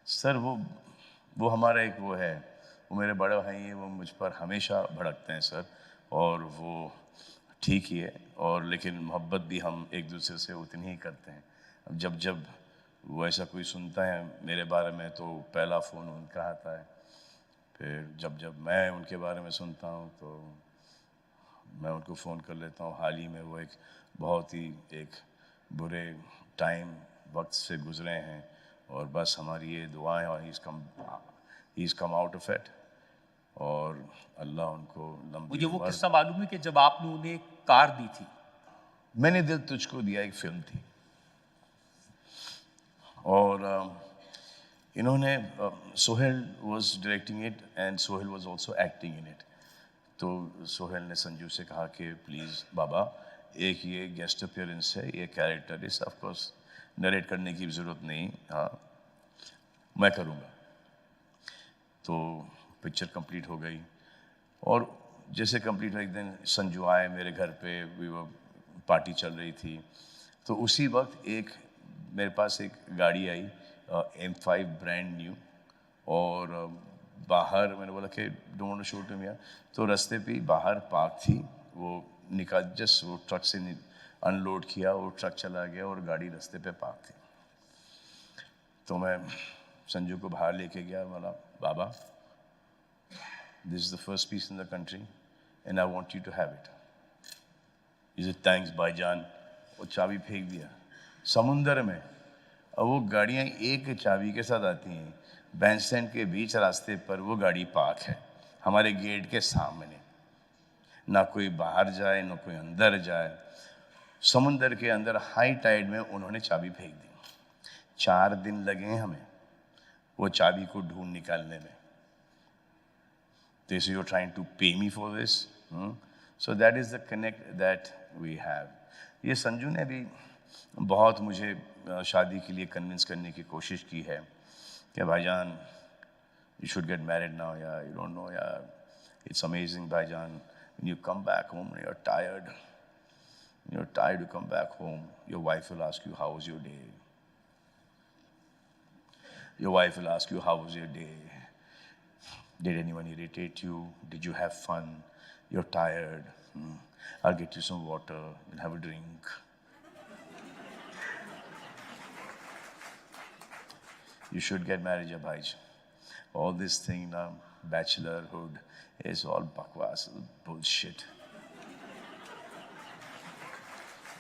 सर, वो हमारा एक वो है, वो मेरे बड़े भाई हैं, वो मुझ पर हमेशा भड़कते हैं सर, और वो ठीक ही है। और लेकिन मोहब्बत भी हम एक दूसरे से उतनी ही करते हैं। अब जब वो ऐसा कोई सुनता है मेरे बारे में तो पहला फ़ोन उनका आता है, फिर जब मैं उनके बारे में सुनता हूँ तो मैं उनको फ़ोन कर लेता हूँ। हाल ही में वो एक बहुत ही एक बुरे वक्त से गुजरे हैं, और बस हमारी ये दुआएं, और he is come out of it, और अल्लाह उनको लंबी मुझे वो उम्र। किस्सा मालूम है कि जब आपने उन्हें कार दी थी। मैंने दिल तुझको दिया एक फिल्म थी, और इन्होंने Sohail was directing it and Sohail was also acting in it. तो सोहेल ने संजू से कहा कि प्लीज़ बाबा, एक ये गेस्ट अपीयरेंस है, ये कैरेक्टर इस ऑफ कोर्स नरेट करने की ज़रूरत नहीं, हाँ मैं करूँगा। तो पिक्चर कंप्लीट हो गई, और जैसे कंप्लीट हुआ एक दिन संजू आए मेरे घर पे, वो पार्टी चल रही थी, तो उसी वक्त मेरे पास एक गाड़ी आई M5 ब्रांड न्यू, और बाहर मैंने बोला कि डोंट शूट मी, तो रास्ते पे बाहर पार्क थी, वो निकाल जस्ट वो ट्रक से अनलोड किया, वो ट्रक चला गया और गाड़ी रास्ते पे पार्क थी। तो मैं संजू को बाहर लेके गया, बोला बाबा this is the first piece in the country and I want you to have it. Is thanks भाईजान। वो चाबी फेंक दिया समुंदर में। और वो गाड़ियाँ एक चाबी के साथ आती हैं, बैंड स्टैंड के बीच रास्ते पर वो गाड़ी पार्क है, हमारे गेट के सामने, ना कोई बाहर जाए ना कोई अंदर जाए। समुंदर के अंदर हाई टाइड में उन्होंने चाबी फेंक दी। 4 दिन लगे हमें वो चाबी को ढूंढ निकालने में। They say you're trying to pay me for this. So that is the connect that we have. ये संजू ने भी बहुत मुझे शादी के लिए कन्विंस करने की कोशिश की है कि भाईजान you should get married now, yeah, you don't know, yeah, it's amazing भाईजान, when you come back home and you're tired to come back home, your wife will ask you how was your day. Your wife will ask you how was your day. Did anyone irritate you? Did you have fun? You're tired. I'll get you some water. You'll have a drink. You should get married, Bhaij. All this thing now, bachelorhood, is all bakwas, bullshit.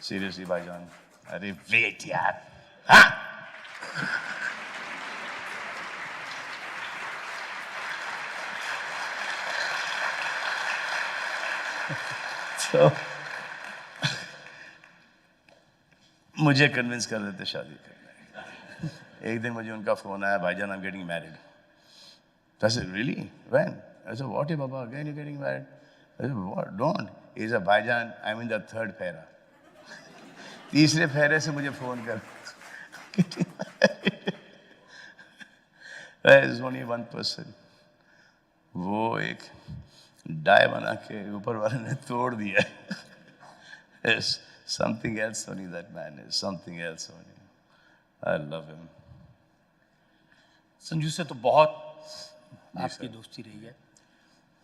Seriously, Bhaijan. Arey wait, yaar. Huh? तो मुझे convince कर देते शादी करने। एक दिन मुझे उनका फ़ोन आया, भाईजान I am getting married. I said, really? When? I said, what, Baba? Again you're getting married? I said, what? Don't. He said, Bhaijan, I'm in the third फेरा. तीसरे फेरे से मुझे फोन कर. There is only one person. वो एक di बना के ऊपर वाले ने तोड़ दिया. There's something else only, that man is something else only. I love him. Sanju से तो बहुत आपकी दोस्ती रही है.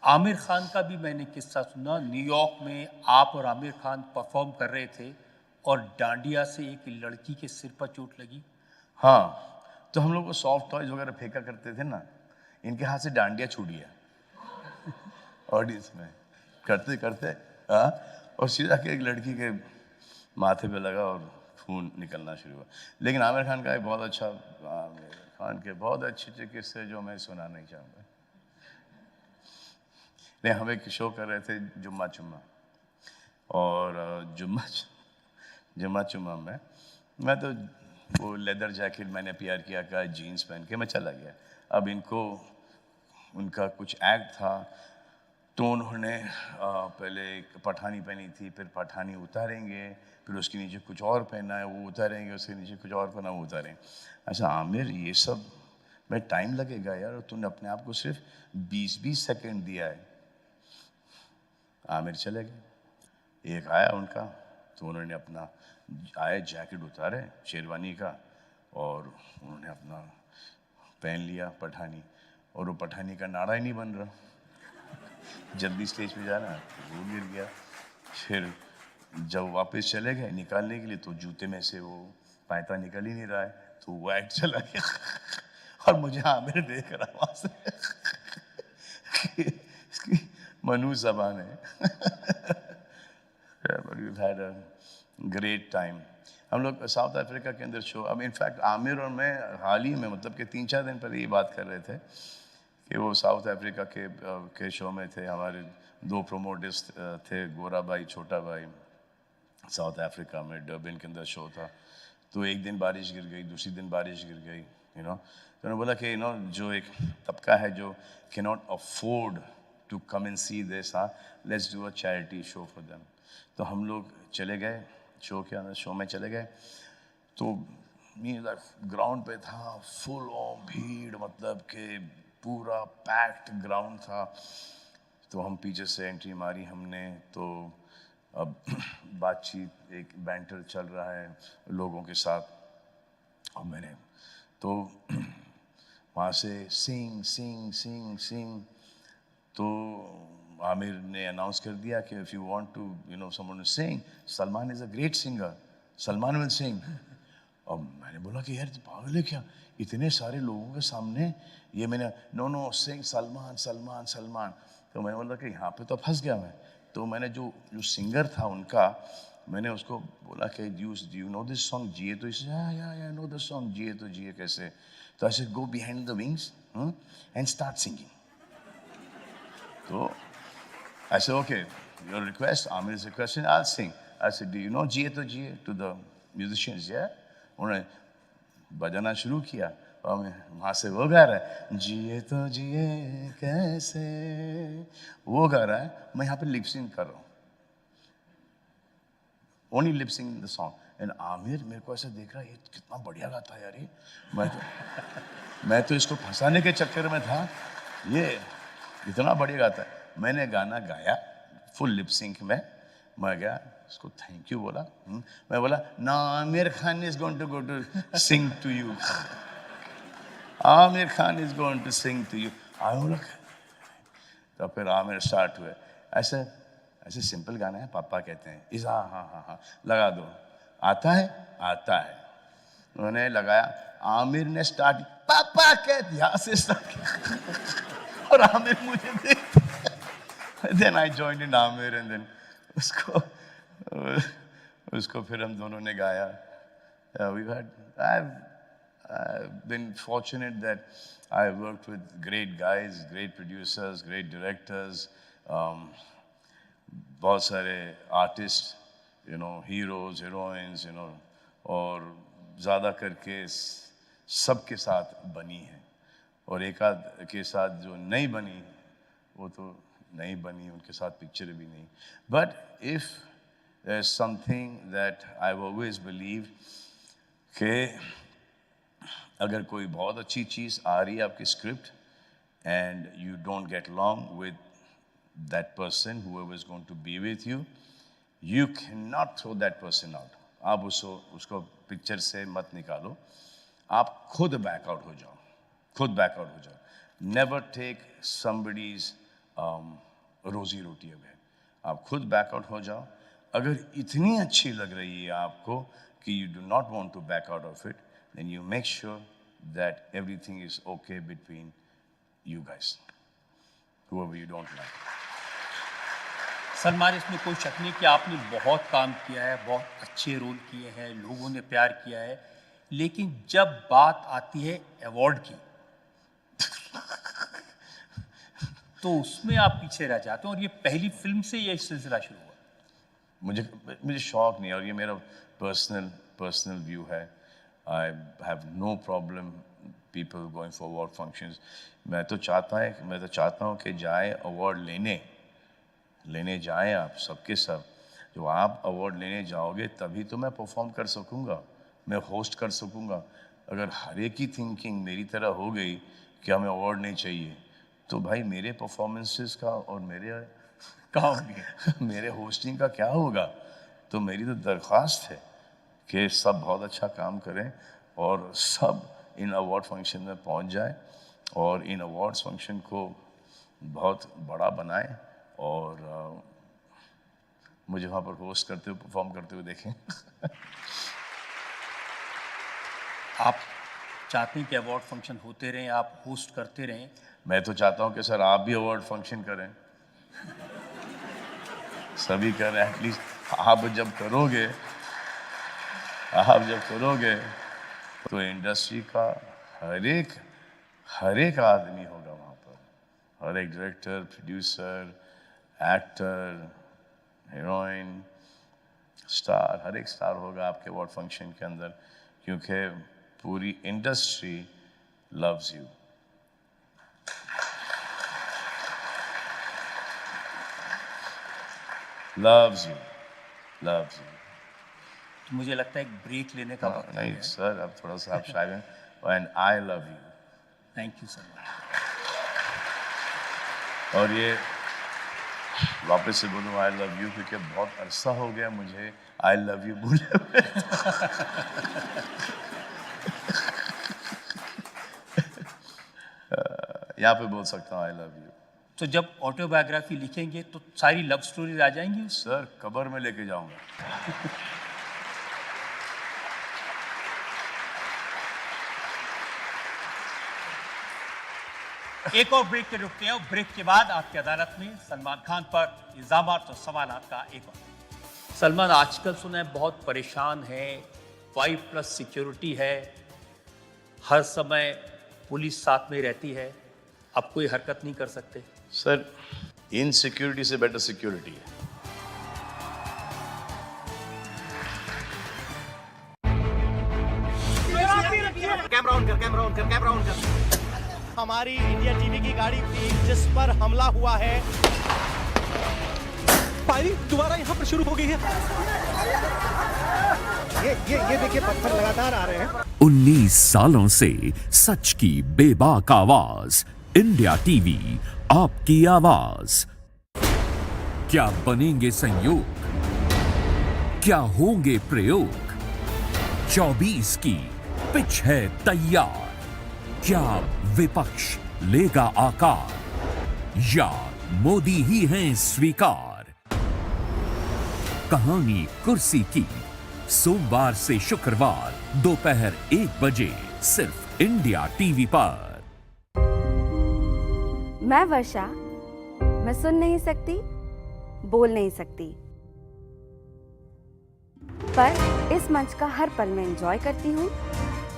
आमिर खान का भी मैंने किस्सा सुना. न्यूयॉर्क में आप और आमिर खान परफॉर्म कर रहे थे और डांडिया से एक लड़की के सिर पर चोट लगी. हाँ, तो हम लोग वो सॉफ्ट टॉयज वगैरह फेंका करते थे ना, इनके हाथ से डांडिया छूट गया ऑडियंस में करते करते. हाँ, और सीधा के एक लड़की के माथे पे लगा और खून निकलना शुरू हुआ. लेकिन आमिर खान का एक बहुत अच्छा, आमिर खान के बहुत अच्छे किस्से जो मैं सुना नहीं चाहूँगा. नहीं, हम एक शो कर रहे थे जुम्मा चुम्मा, और जुम्मा चुम्मा में मैं तो वो लेदर जैकेट मैंने प्यार किया का जीन्स पहन के मैं चला गया. अब इनको उनका कुछ एक्ट था, तो उन्होंने पहले एक पठानी पहनी थी, फिर पठानी उतारेंगे, फिर उसके नीचे कुछ और पहना है वो उतारेंगे, उसके नीचे कुछ और पहना वो उतारेंगे. अच्छा आमिर, ये सब में टाइम लगेगा यार, और तूने अपने आप को सिर्फ 20-20 सेकेंड दिया है. आमिर चले गए. एक आया उनका, तो उन्होंने अपना आए जैकेट उतारे शेरवानी का, और उन्होंने अपना पहन लिया पठानी, और वो पठानी का नाड़ा ही नहीं बन रहा. जल्दी स्टेज पे जाना, वो गिर गया. फिर जब वापस चले गए निकालने के लिए, तो जूते में से वो पैंता निकल ही नहीं रहा है, तो वो एक्ट चला गया. और मुझे आमिर देख रहा वहां से इसकी मनु ज़बान है. We've had a great time. हम लोग साउथ अफ्रीका के अंदर शो, अब इनफैक्ट आमिर और मैं हाल ही में, मतलब कि 3-4 दिन पहले ये बात कर रहे थे कि वो साउथ अफ्रीका के शो में थे. हमारे 2 प्रोमोटर्स थे, गोरा भाई, छोटा भाई. साउथ अफ्रीका में डर्बन के अंदर शो था. तो एक दिन बारिश गिर गई, दूसरी दिन बारिश गिर गई, तो उन्होंने बोला कि जो एक तबका है जो can not afford to come and see this, let's do a charity show for them. तो हम लोग चले गए शो के अंदर, शो में चले गए. तो ग्राउंड पे था, फुल ऑन भीड़, मतलब कि पूरा पैक्ड ग्राउंड था. तो हम पीछे से एंट्री मारी हमने, तो अब बातचीत, एक बैंटर चल रहा है लोगों के साथ, और मैंने तो वहाँ से सिंग सिंग सिंग सिंग, तो आमिर ने अनाउंस कर दिया कि if you want to someone to sing, Salman is a great singer, Salman will sing. और मैंने बोला कि यार पागल है क्या, इतने सारे लोगों के सामने ये मैंने नो सिंग सलमान सलमान सलमान. तो मैंने बोला कि यहाँ पे तो फंस गया मैं. तो मैंने जो सिंगर था उनका, मैंने उसको बोला कि यू नो दिस सॉन्ग जिए तो, इसे या नो दिस सॉन्ग जिए तो जिए कैसे. तो ऐसे go behind the wings and start singing. तो I said, okay, your request, Amir's request, and I'll sing. I said, do you know Jiye to Jiye to the musicians? Yeah? उन्होंने बजाना शुरू किया, और वहाँ से वो गा रहा है, जिए तो जिए कैसे, वो गा रहा है, मैं यहाँ पे लिपसिंग कर रहा हूँ. Only lip singing the song. And Aamir मेरे को ऐसा देख रहा है, ये कितना बढ़िया गाता है यार ये. मैं तो इसको फंसाने के चक्कर में था, ये इतना बढ़िया गाता है. मैंने गाना गाया फुल लिप सिंक में, मैं गया उसको थैंक यू बोला. मैं बोला ना, Aamir Khan is going to go to sing to you, Aamir Khan is going to sing to you. तो फिर आमिर स्टार्ट हुए. ऐसे सिंपल गाना है, पापा कहते हैं इस, हाँ लगा दो. आता है. उन्होंने लगाया, आमिर ने स्टार्ट, पापा कहते यहाँ से स्टार्ट किया, और आमिर मुझे देखते. Then I joined in Amir, and then उसको फिर हम दोनों ने गाया. I've been fortunate that I worked with great guys, great producers, great directors, बहुत सारे artists, heroes, heroines, और ज़्यादा करके सबके साथ बनी है. और एक आध के साथ जो नहीं बनी वो तो नहीं बनी, उनके साथ पिक्चर भी नहीं। But if there is something that I have always believed कि अगर कोई बहुत अच्छी चीज़ आ रही है आपकी script and you don't get along with that person whoever is going to be with you, you cannot throw that person out. आप उसको पिक्चर से मत निकालो, आप खुद बैक आउट हो जाओ, खुद बैक आउट हो जाओ। नेवर टेक somebody's रोजी रोटी अवे, आप खुद बैक आउट हो जाओ। अगर इतनी अच्छी लग रही है आपको कि you do not want to back out of it, then you make sure that everything is okay between you guys, whoever you don't like. Salman, इसमें कोई शक नहीं कि आपने बहुत काम किया है, बहुत अच्छे रोल किए हैं, लोगों ने प्यार किया है, लेकिन जब बात आती है अवार्ड की तो उसमें आप पीछे रह जाते हैं, और ये पहली फिल्म से ये सिलसिला शुरू हुआ। मुझे शौक नहीं है, और ये मेरा पर्सनल व्यू है। I have no problem people going for award functions. मैं तो चाहता हूँ कि जाए अवार्ड लेने जाएं आप सबके सब। जो आप अवार्ड लेने जाओगे तभी तो मैं परफॉर्म कर सकूँगा, मैं होस्ट कर सकूँगा। अगर हर एक की थिंकिंग मेरी तरह हो गई कि हमें अवार्ड नहीं चाहिए, तो भाई मेरे परफॉर्मेंसेस का और मेरे होस्टिंग का क्या होगा? तो मेरी तो दरख्वास्त है कि सब बहुत अच्छा काम करें और सब इन अवार्ड फंक्शन में पहुंच जाए और इन अवार्ड्स फंक्शन को बहुत बड़ा बनाएं और मुझे वहाँ पर होस्ट करते हुए परफॉर्म करते हुए देखें। आप चाहते हैं कि अवार्ड फंक्शन होते रहें, आप होस्ट करते रहें। मैं तो चाहता हूँ कि सर आप भी अवार्ड फंक्शन करें, सभी करें। एटलीस्ट आप जब करोगे तो इंडस्ट्री का हर एक आदमी होगा वहाँ पर, हर एक director, producer, actor, heroine, star, हर एक स्टार होगा आपके अवार्ड फंक्शन के अंदर, क्योंकि पूरी industry loves you. loves you. तो मुझे लगता है एक ब्रेक लेने का वक्त नहीं है। सर, अब थोड़ा सा आप शायद हैं। And I love you. Thank you sir. और ये वापस से बोलूँ आई लव यू, क्योंकि बहुत अरसा हो गया मुझे आई लव यू बोले हुए। यहाँ पे बोल सकता हूँ आई लव यू। तो जब ऑटोबायोग्राफी लिखेंगे तो सारी लव स्टोरीज आ जाएंगी? सर कब्र में लेके जाऊंगा। एक और ब्रेक पे रुकते हैं, और ब्रेक के बाद आपकी अदालत में सलमान खान पर इल्जामात और सवालात का एक और। सलमान आजकल सुना है बहुत परेशान है, 5+ सिक्योरिटी है, हर समय पुलिस साथ में रहती है, अब कोई हरकत नहीं कर सकते? सर इनसिक्योरिटी से बेटर सिक्योरिटी है। कैमरा ऑन कर। हमारी इंडिया टीवी की गाड़ी थी जिस पर हमला हुआ है, फायरिंग दोबारा यहाँ पर शुरू हो गई है। ये देखिए पत्थर लगातार आ रहे हैं। 19 सालों से सच की बेबाक आवाज, इंडिया टीवी आपकी आवाज। क्या बनेंगे संयोग, क्या होंगे प्रयोग? 24 की पिच है तैयार। क्या विपक्ष लेगा आकार या मोदी ही हैं स्वीकार? कहानी कुर्सी की, सोमवार से शुक्रवार दोपहर 1 बजे सिर्फ इंडिया टीवी पर। मैं वर्षा, मैं सुन नहीं सकती, बोल नहीं सकती, पर इस मंच का हर पल में एंजॉय करती हूँ।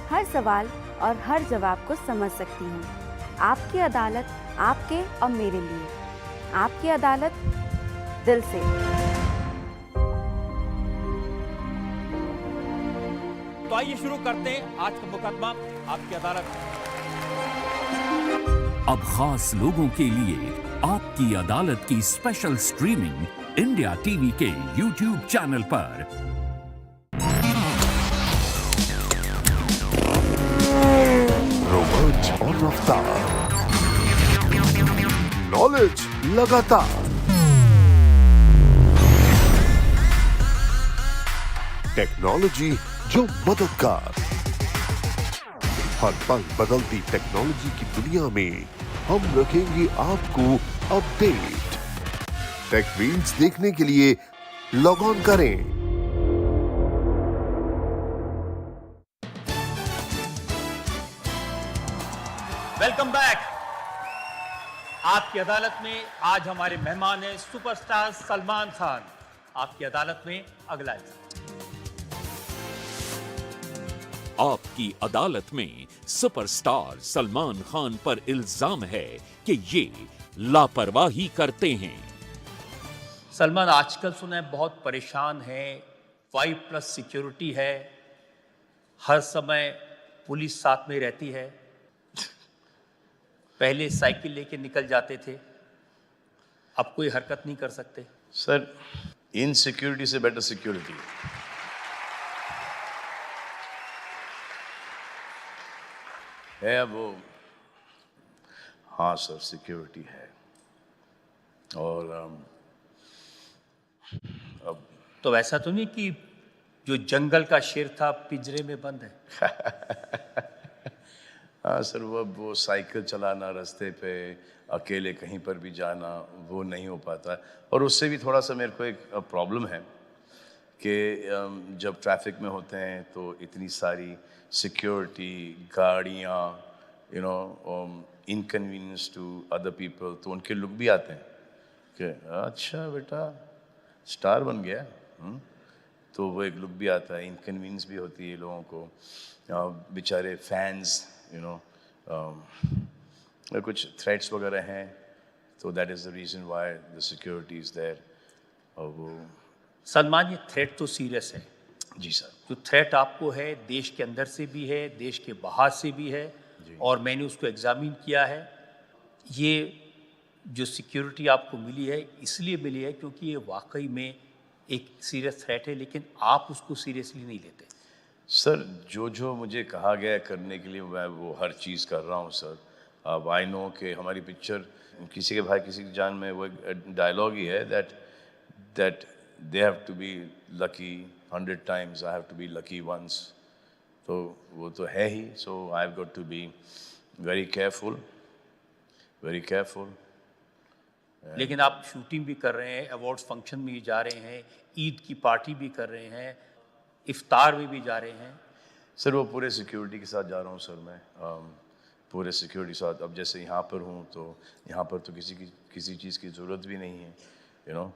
हर सवाल और हर जवाब को समझ सकती हूँ। आपकी अदालत आपके और मेरे लिए, आपकी अदालत दिल से। तो आइए शुरू करते हैं आज का मुकदमा, आपकी अदालत। अब खास लोगों के लिए आपकी अदालत की स्पेशल स्ट्रीमिंग इंडिया टीवी के YouTube चैनल पर। रोमांच और रफ्तार, नॉलेज लगातार, टेक्नोलॉजी जो मददगार। हर पल बदलती टेक्नोलॉजी की दुनिया में हम रखेंगे आपको अपडेट। टेक रील्स देखने के लिए लॉग ऑन करें। Welcome back. आपकी अदालत में आज हमारे मेहमान हैं सुपरस्टार सलमान खान। आपकी अदालत में अगला इंसान। आपकी अदालत में सुपरस्टार सलमान खान पर इल्जाम है कि ये लापरवाही करते हैं। सलमान आजकल सुना है बहुत परेशान है, 5+ सिक्योरिटी है, हर समय पुलिस साथ में रहती है। पहले साइकिल लेके निकल जाते थे, अब कोई हरकत नहीं कर सकते। सर, इनसिक्योरिटी से बेटर सिक्योरिटी है वो। हाँ सर, सिक्योरिटी है। और अब तो ऐसा तो नहीं कि जो जंगल का शेर था पिंजरे में बंद है? हाँ सर, वो साइकिल चलाना, रास्ते पे अकेले कहीं पर भी जाना, वो नहीं हो पाता। और उससे भी थोड़ा सा मेरे को एक प्रॉब्लम है कि जब ट्रैफिक में होते हैं तो इतनी सारी सिक्योरिटी, गाड़ियाँ, you know, inconvenience to other people, तो उनके लुक भी आते हैं कि अच्छा बेटा स्टार बन गया। तो वो एक लुक भी आता है, इनकन्वीनियंस भी होती है लोगों को। बेचारे फैंस, यू नो, कुछ थ्रेट्स वगैरह हैं, तो that is the reason why the security is there. और वो सलमान, ये थ्रेट तो सीरियस है। जी सर। जो थ्रेट आपको है देश के अंदर से भी है, देश के बाहर से भी है, और मैंने उसको एग्जामिन किया है। ये जो सिक्योरिटी आपको मिली है इसलिए मिली है क्योंकि ये वाकई में एक सीरियस थ्रेट है, लेकिन आप उसको सीरियसली नहीं लेते। सर, जो मुझे कहा गया है करने के लिए मैं वो हर चीज़ कर रहा हूँ सर। अब आई नो कि हमारी पिक्चर किसी के भाई किसी की जान में, वो एक डायलॉग ही है that they have to be lucky 100 times, I have to be lucky once. तो वो तो है ही। So I've got to be very careful, very careful. लेकिन आप शूटिंग भी कर रहे हैं, अवार्ड्स फंक्शन में भी जा रहे हैं, ईद की पार्टी भी कर रहे हैं, इफ्तार में भी जा रहे हैं। सर, वो पूरे सिक्योरिटी के साथ जा रहा हूँ सर मैं, पूरे सिक्योरिटी के साथ। अब जैसे यहाँ पर हूँ तो यहाँ पर तो किसी चीज़ की ज़रूरत भी नहीं है, यू नो।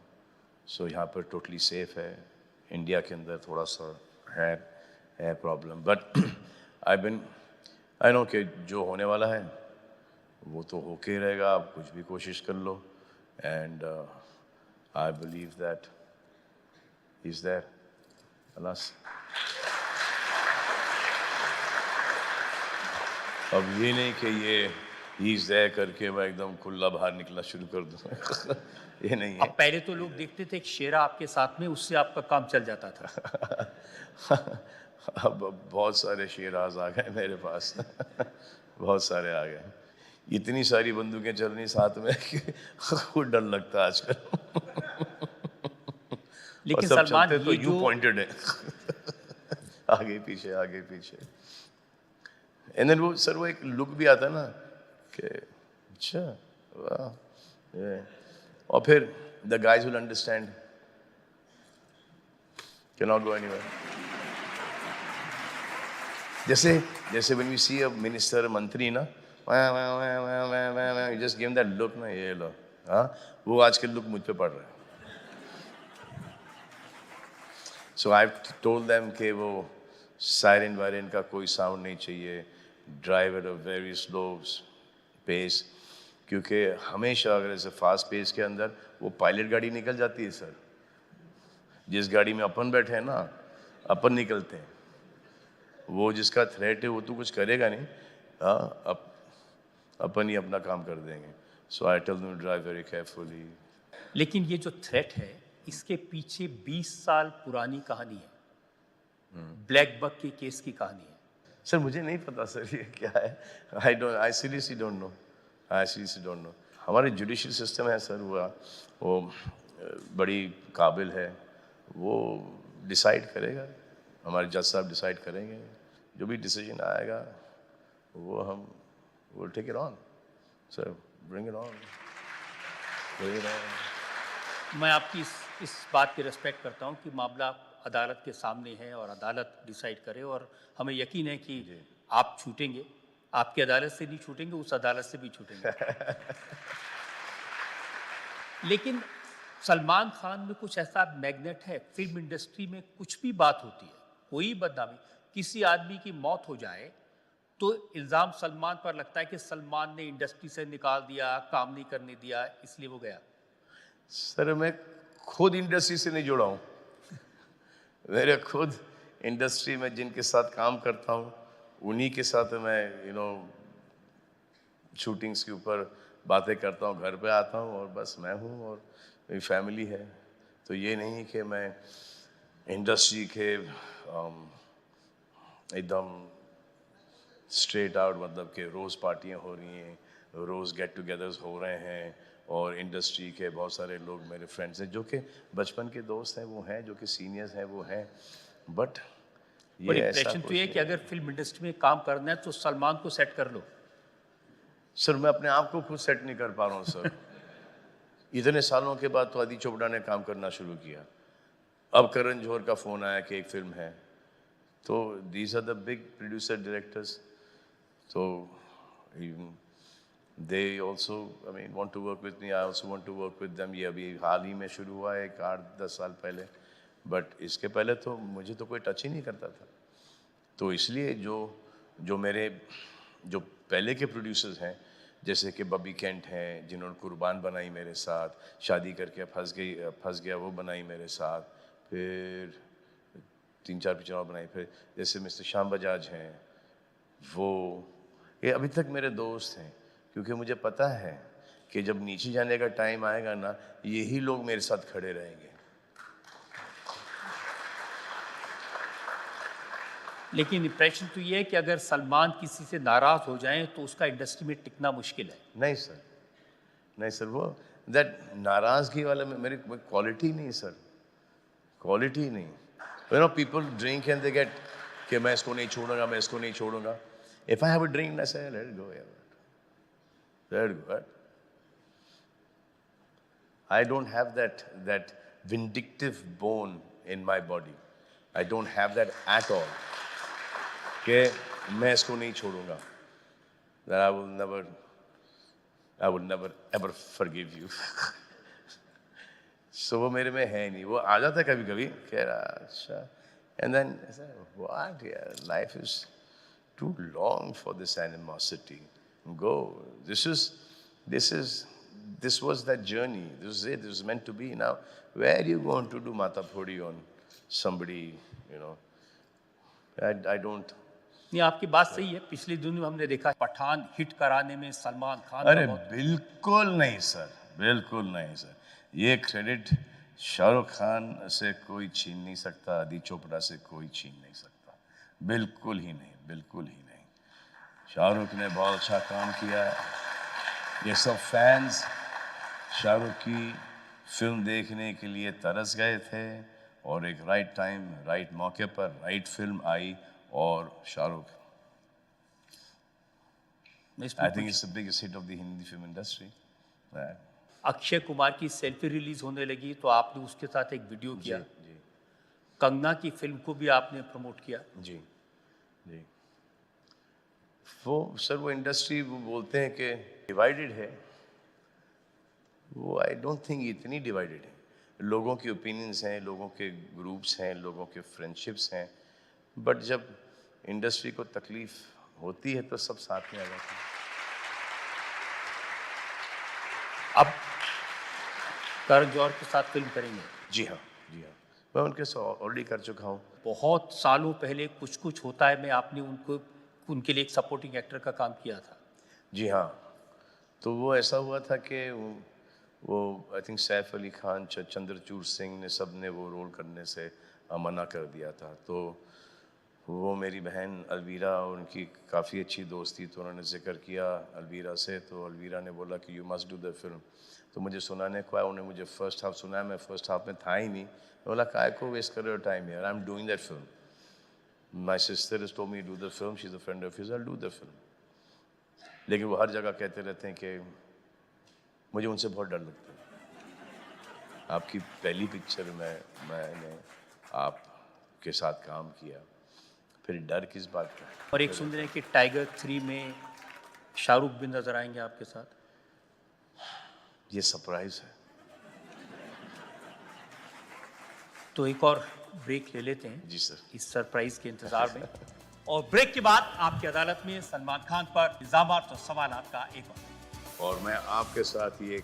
सो यहाँ पर टोटली सेफ है। इंडिया के अंदर थोड़ा सा है प्रॉब्लम, बट आई नो कि जो होने वाला है वो तो होके ही रहेगा। आप कुछ भी कोशिश कर लो, and I believe that he is there. Allah. अब ये नहीं कि ये ही इज़ देयर करके मैं एकदम खुला बाहर निकलना शुरू कर दूँ। ये नहीं है। अब पहले तो लोग देखते थे एक शेरा आपके साथ में, उससे आपका काम चल जाता था। अब बहुत सारे शेराज आ गए मेरे पास। बहुत सारे आ गए। इतनी सारी बंदूकें चल रही साथ में कि खुद डर लगता है आजकल। लेकिन सब सलमान, चलते तो ये यू जो पॉइंटेड है। आगे पीछे आगे पीछे। एंड देन वो सर, वो एक लुक भी आता है ना कि अच्छा वाह। और फिर the guys will understand, cannot go anywhere. जैसे when we see a minister, मंत्री ना, you just give that look ना, ये लो, हाँ, वो आजकल लुक मुझ पे पड़ रहा है। So I've told them कि वो सायरन वायरन का कोई साउंड नहीं चाहिए, drive at a very slow pace, क्योंकि हमेशा अगर ऐसे फास्ट पेस के अंदर वो पायलट गाड़ी निकल जाती है सर। जिस गाड़ी में अपन बैठे हैं ना, अपन निकलते हैं। वो जिसका थ्रेट है वो तो कुछ करेगा नहीं। हाँ, अपन ही अपना काम कर देंगे. So I tell them to drive very carefully. लेकिन ये जो थ्रेट है, इसके पीछे 20 साल पुरानी कहानी है. ब्लैक बक के केस की कहानी है. सर मुझे नहीं पता सर ये क्या है. I seriously don't know. I seriously don't know. हमारे जुडिशियल सिस्टम है सर, वो बड़ी काबिल है, वो डिसाइड करेगा, हमारे जज साहब डिसाइड करेंगे, जो भी डिसीजन आएगा वो हम will take it on. Sir bring it on. मैं आपकी इस बात की रिस्पेक्ट करता हूँ कि मामला अदालत के सामने है और अदालत डिसाइड करे, और हमें यकीन है कि आप छूटेंगे. आपकी अदालत से नहीं छूटेंगे, उस अदालत से भी छूटेंगे. लेकिन सलमान खान में कुछ ऐसा मैग्नेट है, फिल्म इंडस्ट्री में कुछ भी बात होती है, कोई बदनामी, किसी आदमी की मौत हो जाए तो इल्ज़ाम सलमान पर लगता है कि सलमान ने इंडस्ट्री से निकाल दिया, काम नहीं करने दिया, इसलिए वो गया. सर मैं खुद इंडस्ट्री से नहीं जुड़ा हूँ. मेरे खुद इंडस्ट्री में जिनके साथ काम करता हूँ उन्हीं के साथ मैं शूटिंग्स के ऊपर बातें करता हूँ, घर पे आता हूँ और बस मैं हूँ और मेरी फैमिली है. तो ये नहीं कि मैं इंडस्ट्री के एकदम स्ट्रेट आउट, मतलब कि रोज़ पार्टियाँ हो रही हैं, रोज़ गेट टुगेदर्स हो रहे हैं, और इंडस्ट्री के बहुत सारे लोग मेरे फ्रेंड्स हैं जो कि बचपन के दोस्त हैं, वो हैं, जो कि सीनियर्स हैं, वो हैं. बट ये ऐसा इम्प्रेशन तो ये कि अगर फिल्म इंडस्ट्री में काम करना है तो सलमान को सेट कर लो. सर मैं अपने आप को खुद सेट नहीं कर पा रहा हूँ सर. इतने सालों के बाद तो आदि चोपड़ा ने काम करना शुरू किया, अब करण जौहर का फ़ोन आया कि एक फिल्म है, तो these are the big producer directors, तो they also want to work with me. I also want to work with them. ये अभी हाल ही में शुरू हुआ है, 8-10 साल पहले, बट इसके पहले तो मुझे तो कोई टच ही नहीं करता था. तो इसलिए जो मेरे जो पहले के प्रोड्यूसर्स हैं, जैसे कि बॉबी केंट हैं, जिन्होंने कुर्बान बनाई मेरे साथ, शादी करके फंस गया वो बनाई मेरे साथ, फिर 3-4 पिक्चर और बनाई, फिर जैसे मिस्टर श्याम बजाज हैं, ये अभी तक मेरे दोस्त हैं, क्योंकि मुझे पता है कि जब नीचे जाने का टाइम आएगा ना, यही लोग मेरे साथ खड़े रहेंगे. लेकिन इम्प्रेशन तो ये है कि अगर सलमान किसी से नाराज़ हो जाएं तो उसका इंडस्ट्री में टिकना मुश्किल है. नहीं सर, वो दैट नाराज़गी वाला मेरी क्वालिटी नहीं सर, क्वालिटी नहीं. People drink and they get कि मैं इसको नहीं छोड़ूंगा. If I have a drink I say let it go, let it go. I don't have that vindictive bone in my body. I don't have that at all. कि मैं इसको नहीं छोड़ूंगा. That I will never ever forgive you. So वो मेरे में है नहीं. वो आ जाता है कभी-कभी, कह रहा अच्छा, and then I said, what? Yeah, life is too long for this animosity. Go. This was that journey. This was it. This was meant to be. Now, where are you going to do mata phodi on somebody? I don't. नहीं, आपकी बात सही है. पिछले दिनों में हमने देखा पठान हिट कराने में सलमान खान. अरे बिल्कुल नहीं सर. ये क्रेडिट शाहरुख खान से कोई छीन नहीं सकता, आदि चोपड़ा से कोई छीन नहीं सकता. बिल्कुल ही नहीं. शाहरुख ने बहुत अच्छा काम किया. ये सब फैंस शाहरुख की फिल्म देखने के लिए तरस गए थे, और एक राइट टाइम, राइट मौके पर राइट फिल्म आई, और Shahrukh, I think it's the biggest hit of the Hindi film industry. Akshay Kumar की सेल्फी रिलीज होने लगी तो आपने उसके साथ एक वीडियो किया. जी. कंगना की फिल्म को भी आपने प्रमोट किया. जी. वो इंडस्ट्री वो बोलते हैं कि डिवाइडेड है. वो आई डोंट थिंक इतनी डिवाइडेड है. लोगों के ओपिनियंस हैं, लोगों के ग्रुप्स हैं, लोगों के फ्रेंडशिप्स हैं, बट जब इंडस्ट्री को तकलीफ होती है तो सब साथ में आ जाते हैं. अब करण जौहर के साथ फिल्म करेंगे? जी हाँ. मैं उनके साथ ऑलरेडी कर चुका हूँ. बहुत सालों पहले कुछ होता है में आपने उनके लिए एक सपोर्टिंग एक्टर का काम किया था. जी हाँ. तो वो ऐसा हुआ था कि वो आई थिंक सैफ अली खान, चंद्रचूड़ सिंह ने सब ने वो रोल करने से मना कर दिया था। तो वो मेरी बहन अलवीरा और उनकी काफ़ी अच्छी दोस्ती, तो उन्होंने जिक्र किया अलवीरा से, तो अलवीरा ने बोला कि you must do the film. तो मुझे सुनाने को आया, उन्होंने मुझे फर्स्ट हाफ सुनाया, मैं फर्स्ट हाफ में था ही नहीं। बोला काय को वेस्ट कर रहे हो टाइम यार, I am doing that film, my sister is told me do the film, she is a friend of his, I will do the film. लेकिन वो हर जगह कहते रहते हैं कि मुझे उनसे बहुत डर लगता है। आपकी पहली पिक्चर में मैंने आपके साथ काम किया, फिर डर किस बात का? और एक सुन रहे हैं कि टाइगर 3 में शाहरुख भी नजर आएंगे आपके साथ। ये सरप्राइज है। तो एक और ब्रेक ले लेते हैं जी सर। इस सरप्राइज के इंतजार में। और ब्रेक के बाद आपकी अदालत में सलमान खान पर इल्जामात और सवालात का एक और मैं आपके साथ ये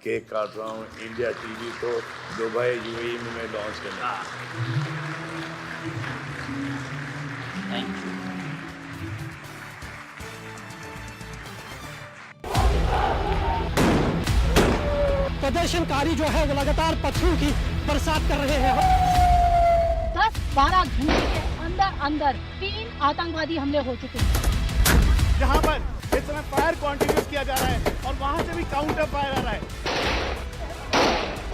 केक काट रहा हूँ इंडिया टीवी को दुबई यूएई में मैं लॉन्च करने। Thank you. प्रदर्शनकारी जो है वो लगातार पत्थरों की बरसात कर रहे हैं। 10-12 घंटे के अंदर 3 आतंकवादी हमले हो चुके हैं। जहां पर इस समय फायर कंटिन्यू किया जा रहा है और वहां से भी काउंटर फायर आ रहा है।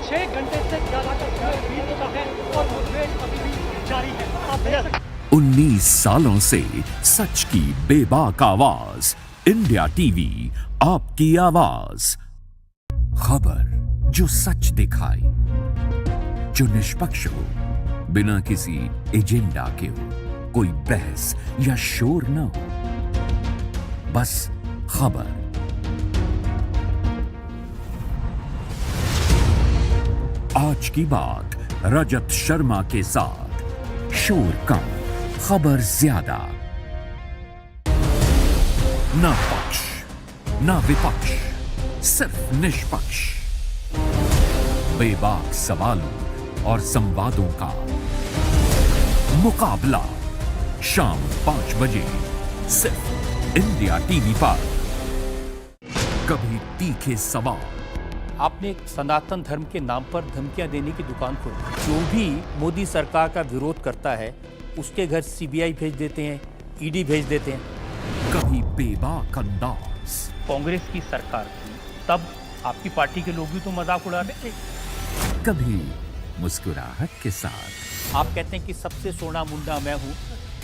6 घंटे से ज्यादा का समय बीत चुका है और मुठभेड़ अभी भी जारी है। आप देख सकते हैं 19 सालों से सच की बेबाक आवाज, इंडिया टीवी आपकी आवाज। खबर जो सच दिखाए, जो निष्पक्ष हो, बिना किसी एजेंडा के हो, कोई बहस या शोर न हो, बस खबर। आज की बात रजत शर्मा के साथ, शोर कम, खबर ज्यादा, ना पक्ष ना विपक्ष, सिर्फ निष्पक्ष, बेबाक सवालों और संवादों का मुकाबला, शाम 5 बजे सिर्फ इंडिया टीवी पर। कभी तीखे सवाल। आपने एक सनातन धर्म के नाम पर धमकियां देने की दुकान खोली। जो भी मोदी सरकार का विरोध करता है उसके घर सीबीआई भेज देते हैं, ईडी भेज देते हैं। कभी बेबाक अंदाज। कांग्रेस की सरकार थी तब आपकी पार्टी के लोग भी तो मजाक उड़ा रहे थे। कभी मुस्कुराहट के साथ। आप कहते हैं कि सबसे सोना मुंडा मैं हूँ,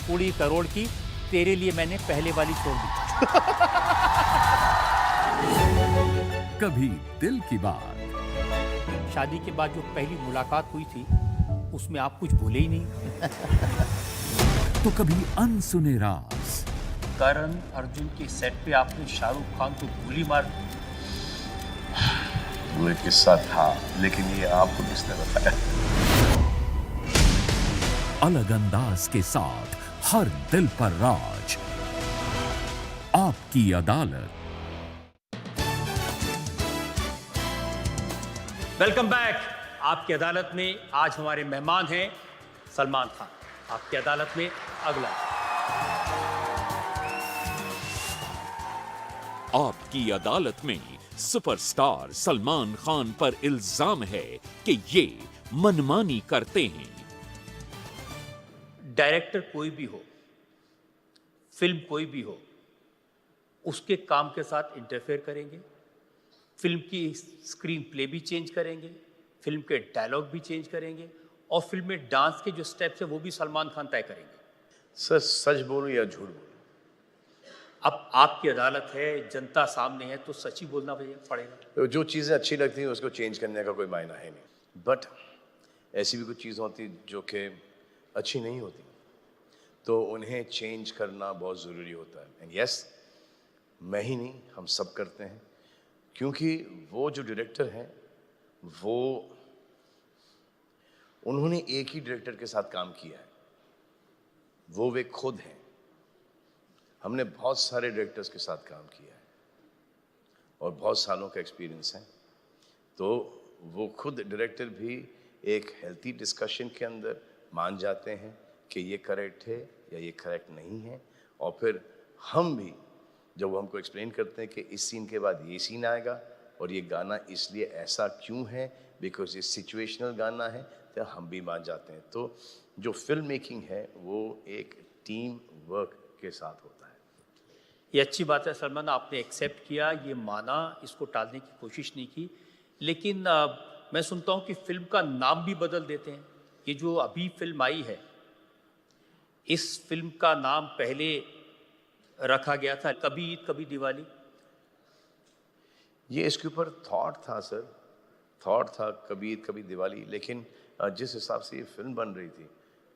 20 करोड़ की तेरे लिए मैंने पहले वाली छोड़ दी। कभी दिल की बात। शादी के बाद जो पहली मुलाकात हुई थी उसमें आप कुछ भूले ही नहीं। तो कभी अनसुने राज। करण अर्जुन के सेट पे आपने शाहरुख खान को गोली मार दी। वो एक किस्सा था, लेकिन ये आपको किसने बताया? अलग अंदाज के साथ हर दिल पर राज, आपकी अदालत। Welcome back. आपकी अदालत में आज हमारे मेहमान हैं सलमान खान। आपकी अदालत में अगला। आपकी अदालत में सुपरस्टार सलमान खान पर इल्जाम है कि ये मनमानी करते हैं। डायरेक्टर कोई भी हो, फिल्म कोई भी हो, उसके काम के साथ इंटरफेयर करेंगे, फिल्म की स्क्रीन प्ले भी चेंज करेंगे, फिल्म के डायलॉग भी चेंज करेंगे और फिल्म में डांस के जो स्टेप्स है वो भी सलमान खान तय करेंगे। सर सच बोलूं या झूठ बोलूं? अब आपकी अदालत है, जनता सामने है, तो सच ही बोलना पड़ेगा। तो जो चीज़ें अच्छी लगती हैं उसको चेंज करने का कोई मायना है नहीं, बट ऐसी भी कुछ चीज़ होती जो कि अच्छी नहीं होती, तो उन्हें चेंज करना बहुत ज़रूरी होता है। एंड यस, मैं ही नहीं, हम सब करते हैं, क्योंकि वो जो डायरेक्टर हैं वो उन्होंने एक ही डायरेक्टर के साथ काम किया है, वो वे खुद हैं। हमने बहुत सारे डायरेक्टर्स के साथ काम किया है और बहुत सालों का एक्सपीरियंस है, तो वो खुद डायरेक्टर भी एक हेल्थी डिस्कशन के अंदर मान जाते हैं कि ये करेक्ट है या ये करेक्ट नहीं है, और फिर हम भी जब वो हमको एक्सप्लेन करते हैं कि इस सीन के बाद ये सीन आएगा और ये गाना इसलिए ऐसा क्यों है, बिकॉज ये सिचुएशनल गाना है, तो हम भी मान जाते हैं। तो जो फिल्म मेकिंग है वो एक टीम वर्क के साथ होता है। ये अच्छी बात है सलमान, आपने एक्सेप्ट किया, ये माना, इसको टालने की कोशिश नहीं की। लेकिन मैं सुनता हूँ कि फिल्म का नाम भी बदल देते हैं। ये जो अभी फिल्म आई है, इस फिल्म का नाम पहले रखा गया था कभी ईद कभी दिवाली। ये इसके ऊपर थॉट था सर, थॉट था कभी ईद कभी दिवाली, लेकिन जिस हिसाब से ये फिल्म बन रही थी,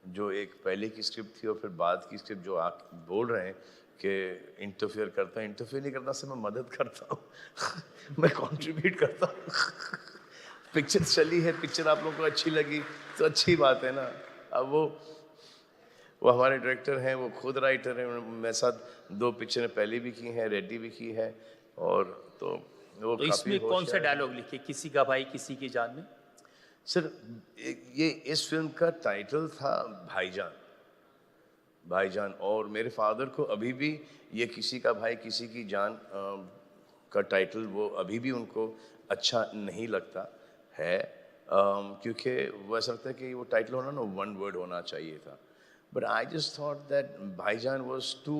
जो एक पहले की स्क्रिप्ट थी और फिर बाद की स्क्रिप्ट, जो आप बोल रहे हैं कि इंटरफेयर करता है, इंटरफेयर नहीं करता से मैं मदद करता हूँ मैं कंट्रीब्यूट करता हूँ पिक्चर चली है, पिक्चर आप लोगों को अच्छी लगी तो अच्छी बात है ना। अब वो हमारे डायरेक्टर हैं, वो खुद राइटर हैं, मेरे साथ 2 पिक्चरें पहले भी की हैं, रेडी भी की है, और तो वो तो इसमें कौन सा डायलॉग लिखे, किसी का भाई किसी की जान में? सर ये इस फिल्म का टाइटल था भाईजान, भाईजान, और मेरे फादर को अभी भी ये किसी का भाई किसी की जान का टाइटल वो अभी भी उनको अच्छा नहीं लगता है, क्योंकि वो ऐसा लगता है कि वो टाइटल होना ना 1 वर्ड होना चाहिए था। But I just thought that Bhaijaan was too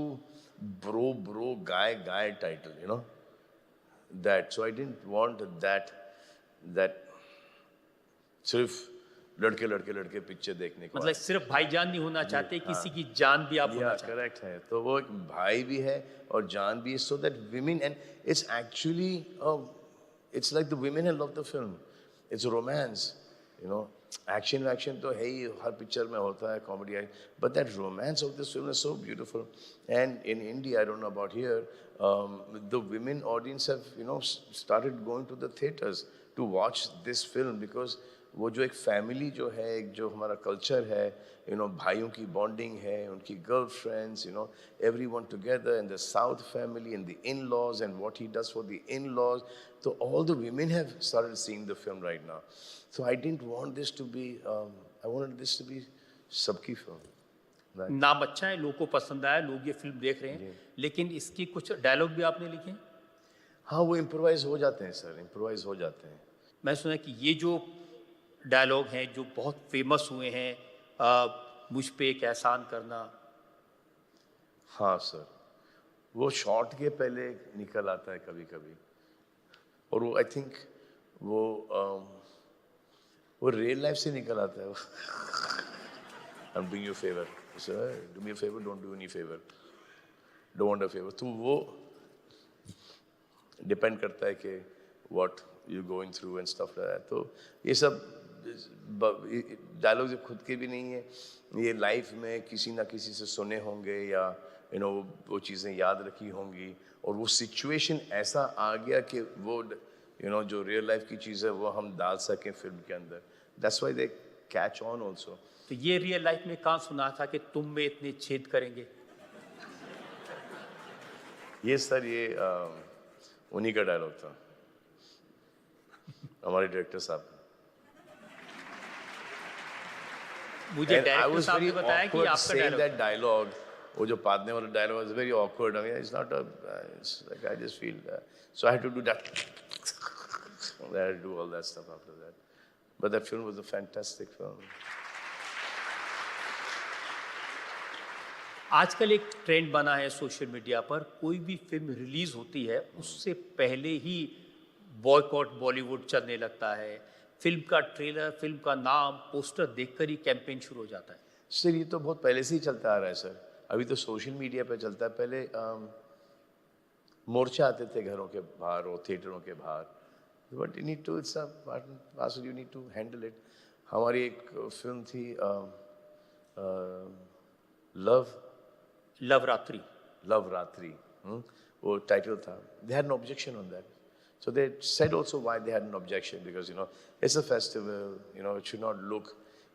bro guy title, you know that, so I didn't want that सिर्फ लड़के पिक्चर देखने को, मतलब सिर्फ भाईजान नहीं होना चाहते, किसी की जान भी आप होना चाहते। करेक्ट है, तो वो एक भाई भी है और जान भी है, so that women, and it's actually it's like the women love the film, it's romance, you know, action तो है ही, हर पिक्चर में होता है, कॉमेडी है, but that romance of this film is so beautiful. And in India, I don't know about here, the women audience have, you know, started going to the theatres to watch this film, because वो जो एक family जो है, एक जो हमारा culture है, you no, भाइयों की बॉन्डिंग है, उनकी girlfriends, you know, everyone together, in the south family, and the in-laws, and what he does for the in-laws, तो all the women have started seeing the film right now. So I didn't want this to be, I wanted this to be सबकी film. Right. नाम अच्छा है, लोगों को पसंद आया, लोग ये फिल्म देख रहे हैं, लेकिन इसकी कुछ डायलॉग भी आपने लिखे हैं? हाँ, वो इम्प्रोवाइज हो जाते हैं सर, इम्प्रोवाइज हो जाते हैं। मैं सुना कि ये जो डायलॉग हैं जो बहुत फेमस हुए हैं, मुझ पे एक एहसान करना, हाँ सर, वो शॉर्ट के पहले निकल आता है कभी कभी, और वो आई थिंक वो रियल लाइफ से निकल आता है। I'm doing you a favor, sir, do me a favor, don't do any favor, don't want a favor, तो वो डिपेंड करता है कि what you're going through and stuff like that। तो ये सब डायलॉग खुद के भी नहीं है, ये लाइफ में किसी ना किसी से सुने होंगे, या यू नो वो चीज़ें याद रखी होंगी, और वो सिचुएशन ऐसा आ गया कि वो यू नो जो रियल लाइफ की चीज़ है वो हम डाल सकें फिल्म के अंदर, that's why they catch on also. तो ये रियल लाइफ में कहाँ सुना था कि तुम में इतने छेद करेंगे? ये सर ये उन्हीं का डायलॉग था, हमारे डायरेक्टर साहब। मुझे डायरेक्टर साहब ने बताया कि आपका डायलॉग, वो जो पादने वाला dialogue is very awkward, I mean it's not it's like I just feel so I had to do that, I had to do all that stuff after that, but that film was a fantastic film. आजकल एक trend बना है social media पर, कोई भी film release होती है उससे पहले ही बॉयकॉट बॉलीवुड चलने लगता है, फिल्म का ट्रेलर, फिल्म का नाम, पोस्टर देखकर ही कैंपेन शुरू हो जाता है। सर ये तो बहुत पहले से ही चलता आ रहा है सर, अभी तो सोशल मीडिया पे चलता है, पहले मोर्चे आते थे घरों के बाहर और थिएटरों के बाहर, but you need to, it's a part, you need to handle it. हमारी एक फिल्म थी लव रात्रि, वो टाइटल था, they had an objection on that, so they said also why they had an objection, because you know it's a festival, you know it should not look,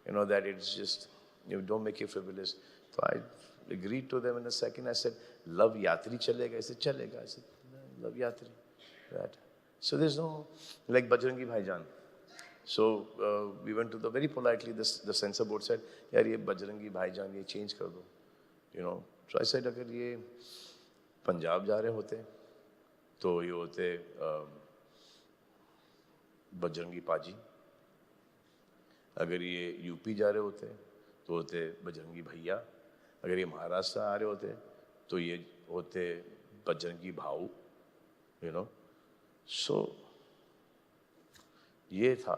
you know, that it's just, you don't make it frivolous. So I agreed to them in a second. I said love yatri chalega, I said chalega, I said love yatri, that, so there's no like Bajrangi Bhaijaan. So we went to the very politely, the censor board said yaar ye Bajrangi Bhaijaan ye change kar do, you know, so I said agar ye Punjab जा रहे होते तो ये होते बजरंगी पाजी, अगर ये UP जा रहे होते तो होते बजरंगी भैया, अगर ये महाराष्ट्र आ रहे होते तो ये होते बजरंगी भाऊ, यू नो। सो ये था।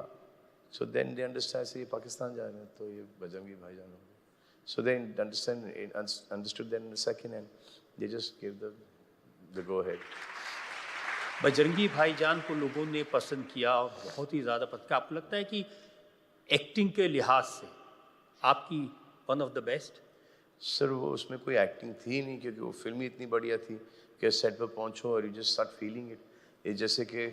सो देन दे अंडरस्टैंड से ये पाकिस्तान जा रहे हैं तो ये बजरंगी भाईजान हो गए। So they understood then in second and they just give the go ahead. Bajrangi Bhaijaan को लोगों ने पसंद किया और बहुत ही ज़्यादा पसंद किया। आपको लगता है कि एक्टिंग के लिहाज से आपकी one of the best? Sir वो उसमें कोई एक्टिंग थी नहीं, क्योंकि वो फिल्म ही इतनी बढ़िया थी कि सेट पर पहुंचो और you just start feeling it. ये जैसे कि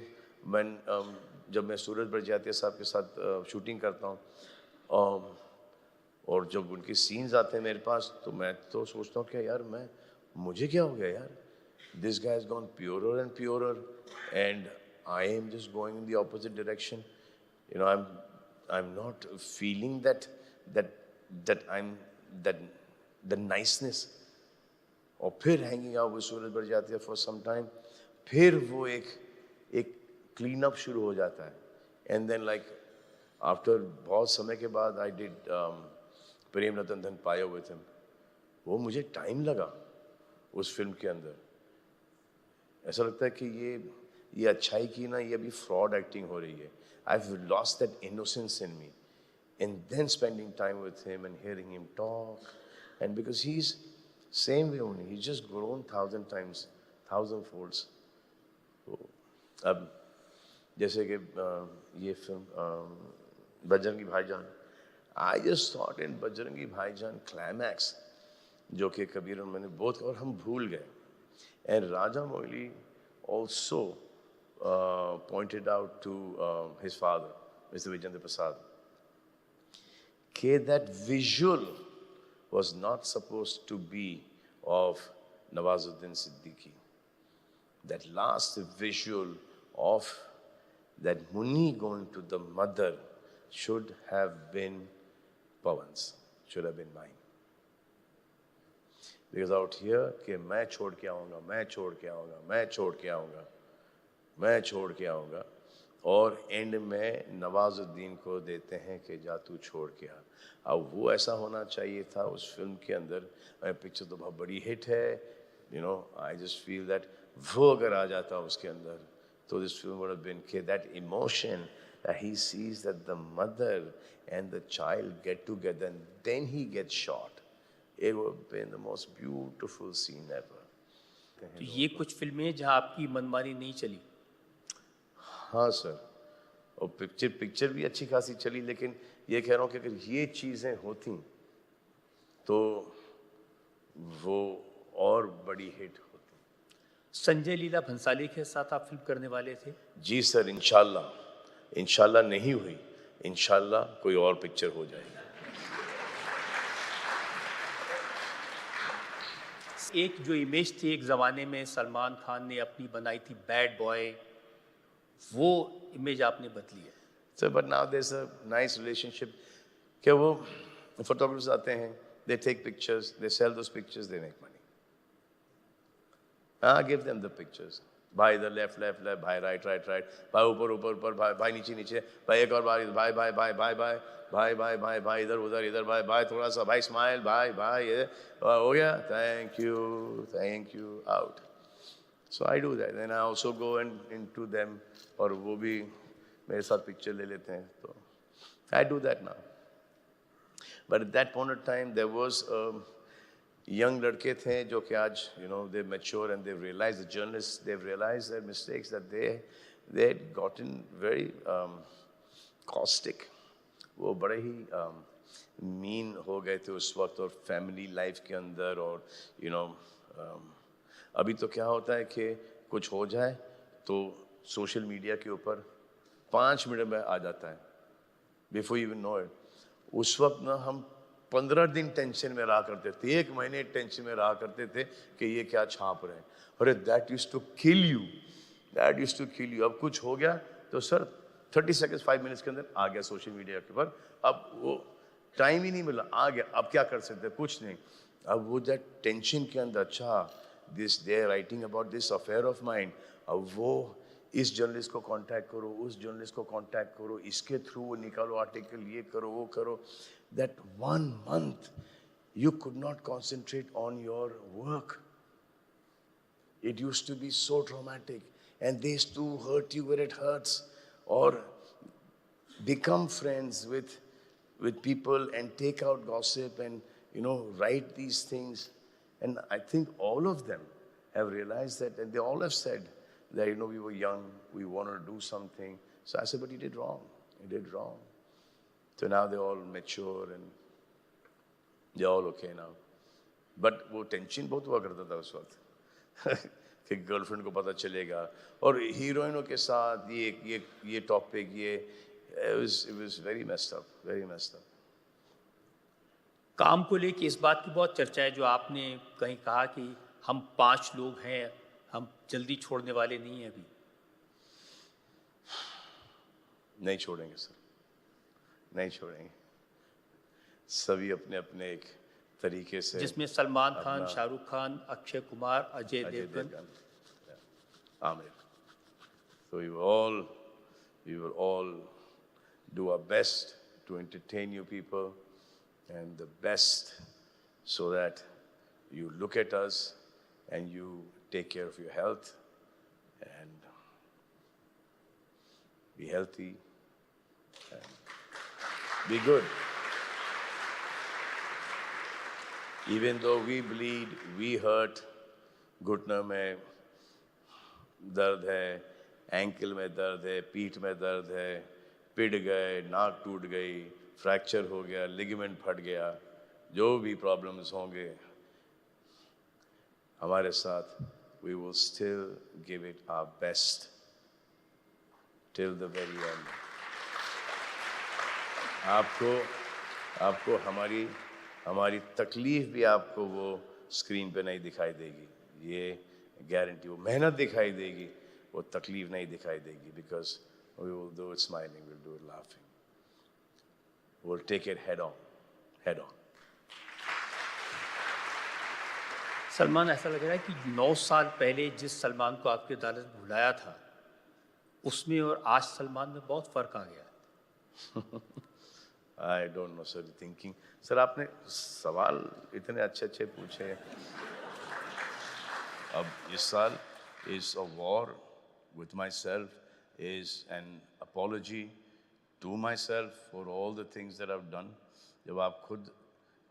जब मैं सूरज बड़जात्या साहब के साथ शूटिंग करता हूँ और जब उनके सीन्स आते हैं मेरे पास तो मैं तो सोचता हूँ कि यार मुझे क्या हो गया यार, this guy has gone purer and purer and I am just going in the opposite direction, you know. I am not feeling that I am the niceness. और फिर hanging out with Suraj Barjatya for some time, फिर वो एक clean up शुरू हो जाता है। And then like after बहुत समय के बाद आई डिड प्रेम रतन धन पायो विद हिम। वो मुझे टाइम लगा उस फिल्म के अंदर। ऐसा लगता है कि ये अच्छाई की ना, ये अभी फ्रॉड एक्टिंग हो रही है। I have lost that innocence in me. And then spending time with him and hearing him talk, and because he's same way only, he's just grown 1,000 times, 1,000 folds. So, अब जैसे कि ये film Bajrangi भाईजान, I just thought in Bajrangi भाईजान climax, जो कि कबीर मैंने बहुत और हम भूल गए, and Raja Moili also pointed out to his father, Mr. Vijayendra Prasad, that visual was not supposed to be of Nawazuddin Siddiqui. That last visual of that Muni going to the mother should have been Pawan's, should have been mine. Because out here, कि मैं छोड़ के आऊँगा, मैं छोड़ के आऊँगा, मैं छोड़ के आऊँगा, मैं छोड़ के आऊँगा, और एंड में नवाजुद्दीन को देते हैं कि जा तू छोड़ के आ। अब वो ऐसा होना चाहिए था उस फिल्म के अंदर। पिक्चर तो बहुत बड़ी हिट है, you know. I just feel that वो अगर आ जाता उसके अंदर तो this film would have been के that emotion that he sees that the mother and the child get together and then he gets shot. It would have been the most beautiful scene ever. तो ये कुछ फिल्में जहाँ आपकी मनमानी नहीं चली? हाँ सर, और पिक्चर भी अच्छी खासी चली, लेकिन ये कह रहा हूँ कि अगर ये चीज़ें होती तो वो और बड़ी हिट होती। संजय लीला भंसाली के साथ आप फिल्म करने वाले थे? जी सर, इंशाल्लाह नहीं हुई, इंशाल्लाह कोई और पिक्चर हो जाएगी। एक जो इमेज थी एक ज़माने में सलमान खान ने अपनी बनाई थी बैड बॉय, वो इमेज आपने बदली है। Sir but now there is a nice relationship. क्या वो फोटोग्राफर्स आते हैं, they take pictures, they sell those pictures, they make money. Give them the pictures, भाई इधर लेफ्ट लेफ्ट लेफ्ट, भाई राइट राइट राइट, भाई ऊपर ऊपर ऊपर, भाई नीचे नीचे, भाई एक और बार, भाई भाई भाई भाई भाई भाई भाई भाई भाई इधर उधर इधर, भाई भाई थोड़ा सा, भाई स्माइल, भाई भाई ये हो गया, thank you out. So I do that, then I also go into them, और वो भी मेरे साथ पिक्चर ले लेते हैं, तो I do that now. But at that point of time there was young लड़के थे जो कि आज you know they mature and they realise, the journalist they realise their mistakes, that they had gotten very caustic. वो बड़े ही mean हो गए थे उस वक्त, और फैमिली लाइफ के अंदर, और यू नो अभी तो क्या होता है कि कुछ हो जाए तो सोशल मीडिया के ऊपर 5 मिनट में आ जाता है, before you even know it. उस वक्त ना हम 15 दिन टेंशन में रहा करते थे, 1 महीने टेंशन में रहा करते थे कि ये क्या छाप रहे हैं। अरे that used to kill you, that used to kill you. अब कुछ हो गया तो सर 30 सेकंड्स 5 मिनट्स के अंदर आ गया सोशल मीडिया के ऊपर। अब वो टाइम ही नहीं मिला, आ गया, अब क्या कर सकते, कुछ नहीं। अब वो दैट टेंशन के अंदर, अच्छा this, they are writing about this affair of mine. अब वो इस जर्नलिस्ट को कांटेक्ट करो, उस जर्नलिस्ट को कांटेक्ट करो, इसके थ्रू वो निकालो आर्टिकल, ये करो, वो करो. That 1 month you could not concentrate on your work. It used to be so traumatic, and they used to hurt you where it hurts, or become friends with people and take out gossip and, you know, write these things. And I think all of them have realized that, and they all have said that, you know, we were young, we wanted to do something. So I said, but you did wrong. You did wrong. So now they're all mature and they're all okay now. But वो tension बहुत हुआ करता था उस वक्त कि girlfriend को पता चलेगा, और हीरोइनों के साथ ये टॉपिक, ये it was very messed up, very messed up. काम को लेके इस बात की बहुत चर्चा है, जो आपने कहीं कहा कि हम 5 लोग हैं, हम जल्दी छोड़ने वाले नहीं हैं अभी. नहीं छोड़ेंगे सर, नहीं छोड़ेंगे. सभी अपने अपने एक तरीके से, जिसमें Salman Khan, Shahrukh Khan, Akshay Kumar, Ajay Devgan, Aamir. So we will all do our best to entertain you people, and the best so that you look at us and you take care of your health and be healthy and be good. Even though we bleed, we hurt, घुटने में दर्द है, ankle में दर्द है, पीठ में दर्द है, पिट गए, नाक टूट गई, फ्रैक्चर हो गया, लिगामेंट फट गया, जो भी प्रॉब्लम्स होंगे हमारे साथ, we will still give it our best till the very end. आपको हमारी तकलीफ भी आपको वो स्क्रीन पे नहीं दिखाई देगी, ये गारंटी. वो मेहनत दिखाई देगी, वो तकलीफ नहीं दिखाई देगी, because we will do it smiling, we'll do it laughing, we'll take it head on. Salman, ऐसा लग रहा है कि 9 साल पहले जिस सलमान को आपकी अदालत में बुलाया था, उसमें और आज सलमान में बहुत फर्क आ गया है. I don't know, sir. Thinking, sir आपने सवाल इतने अच्छे पूछे. अब इस साल is a war with myself, is an apology to myself for all the things that I've done. जब आप खुद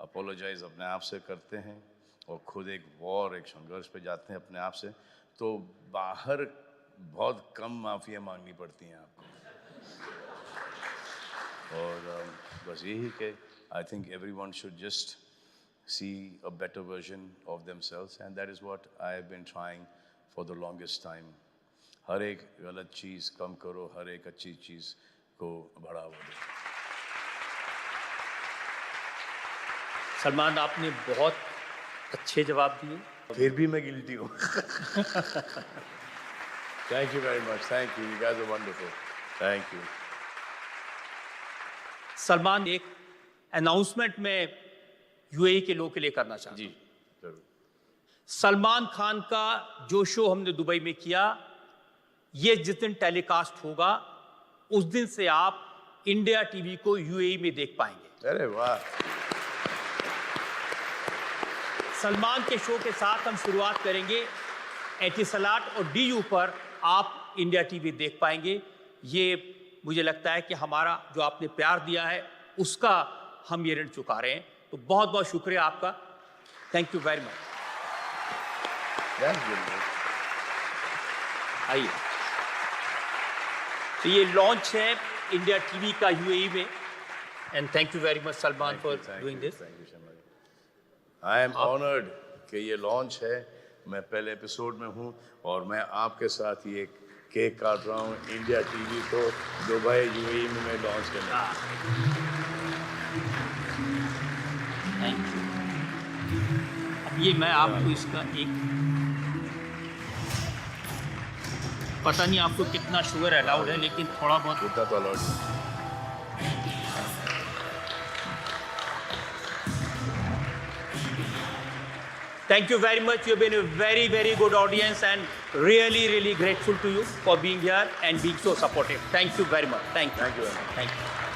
apologize अपने आप से करते हैं और खुद एक war, एक संघर्ष पे जाते हैं अपने आप से, तो बाहर बहुत कम माफिया मांगनी पड़ती हैं आपको. और बस यही कि I think everyone should just see a better version of themselves, and that is what I have been trying for the longest time. हर एक गलत चीज़ कम करो, हर एक अच्छी चीज़ को बढ़ावा दो. सलमान, आपने बहुत अच्छे जवाब दिए. फिर भी मैं गिल्टी हूँ. Thank you very much. Thank you. You guys are wonderful. Thank you. Salman, एक अनाउंसमेंट में यूएई के लोगों के लिए करना चाहता हूं. जी जरूर. सलमान खान का जो शो हमने दुबई में किया, ये जिस दिन टेलीकास्ट होगा, उस दिन से आप इंडिया टीवी को यूएई में देख पाएंगे. अरे वाह. सलमान के शो के साथ हम शुरुआत करेंगे. एटिसलाट और डीयू पर आप इंडिया टीवी देख पाएंगे. ये मुझे लगता है कि हमारा जो आपने प्यार दिया है, उसका हम ये ऋण चुका रहे हैं. तो बहुत बहुत शुक्रिया आपका. Thank you very much. आइए. तो ये लॉन्च है इंडिया टीवी का यूएई में. And thank you very much Salman for doing this. I am honoured कि ये लॉन्च है. मैं पहले एपिसोड में हूँ और मैं आपके साथ ये केक काट रहा हूँ. इंडिया टीवी को दुबई यूएई में मैं लॉन्च करना. Thank you. अब ये मैं आपको इसका एक, पता नहीं आपको कितना शुगर अलाउड है, लेकिन थोड़ा बहुत उतना तो allowed. Thank you very much. You've been a very, very good audience and really, really grateful to you for being here and being so supportive. Thank you very much. Thank you. Thank you very much. Thank you.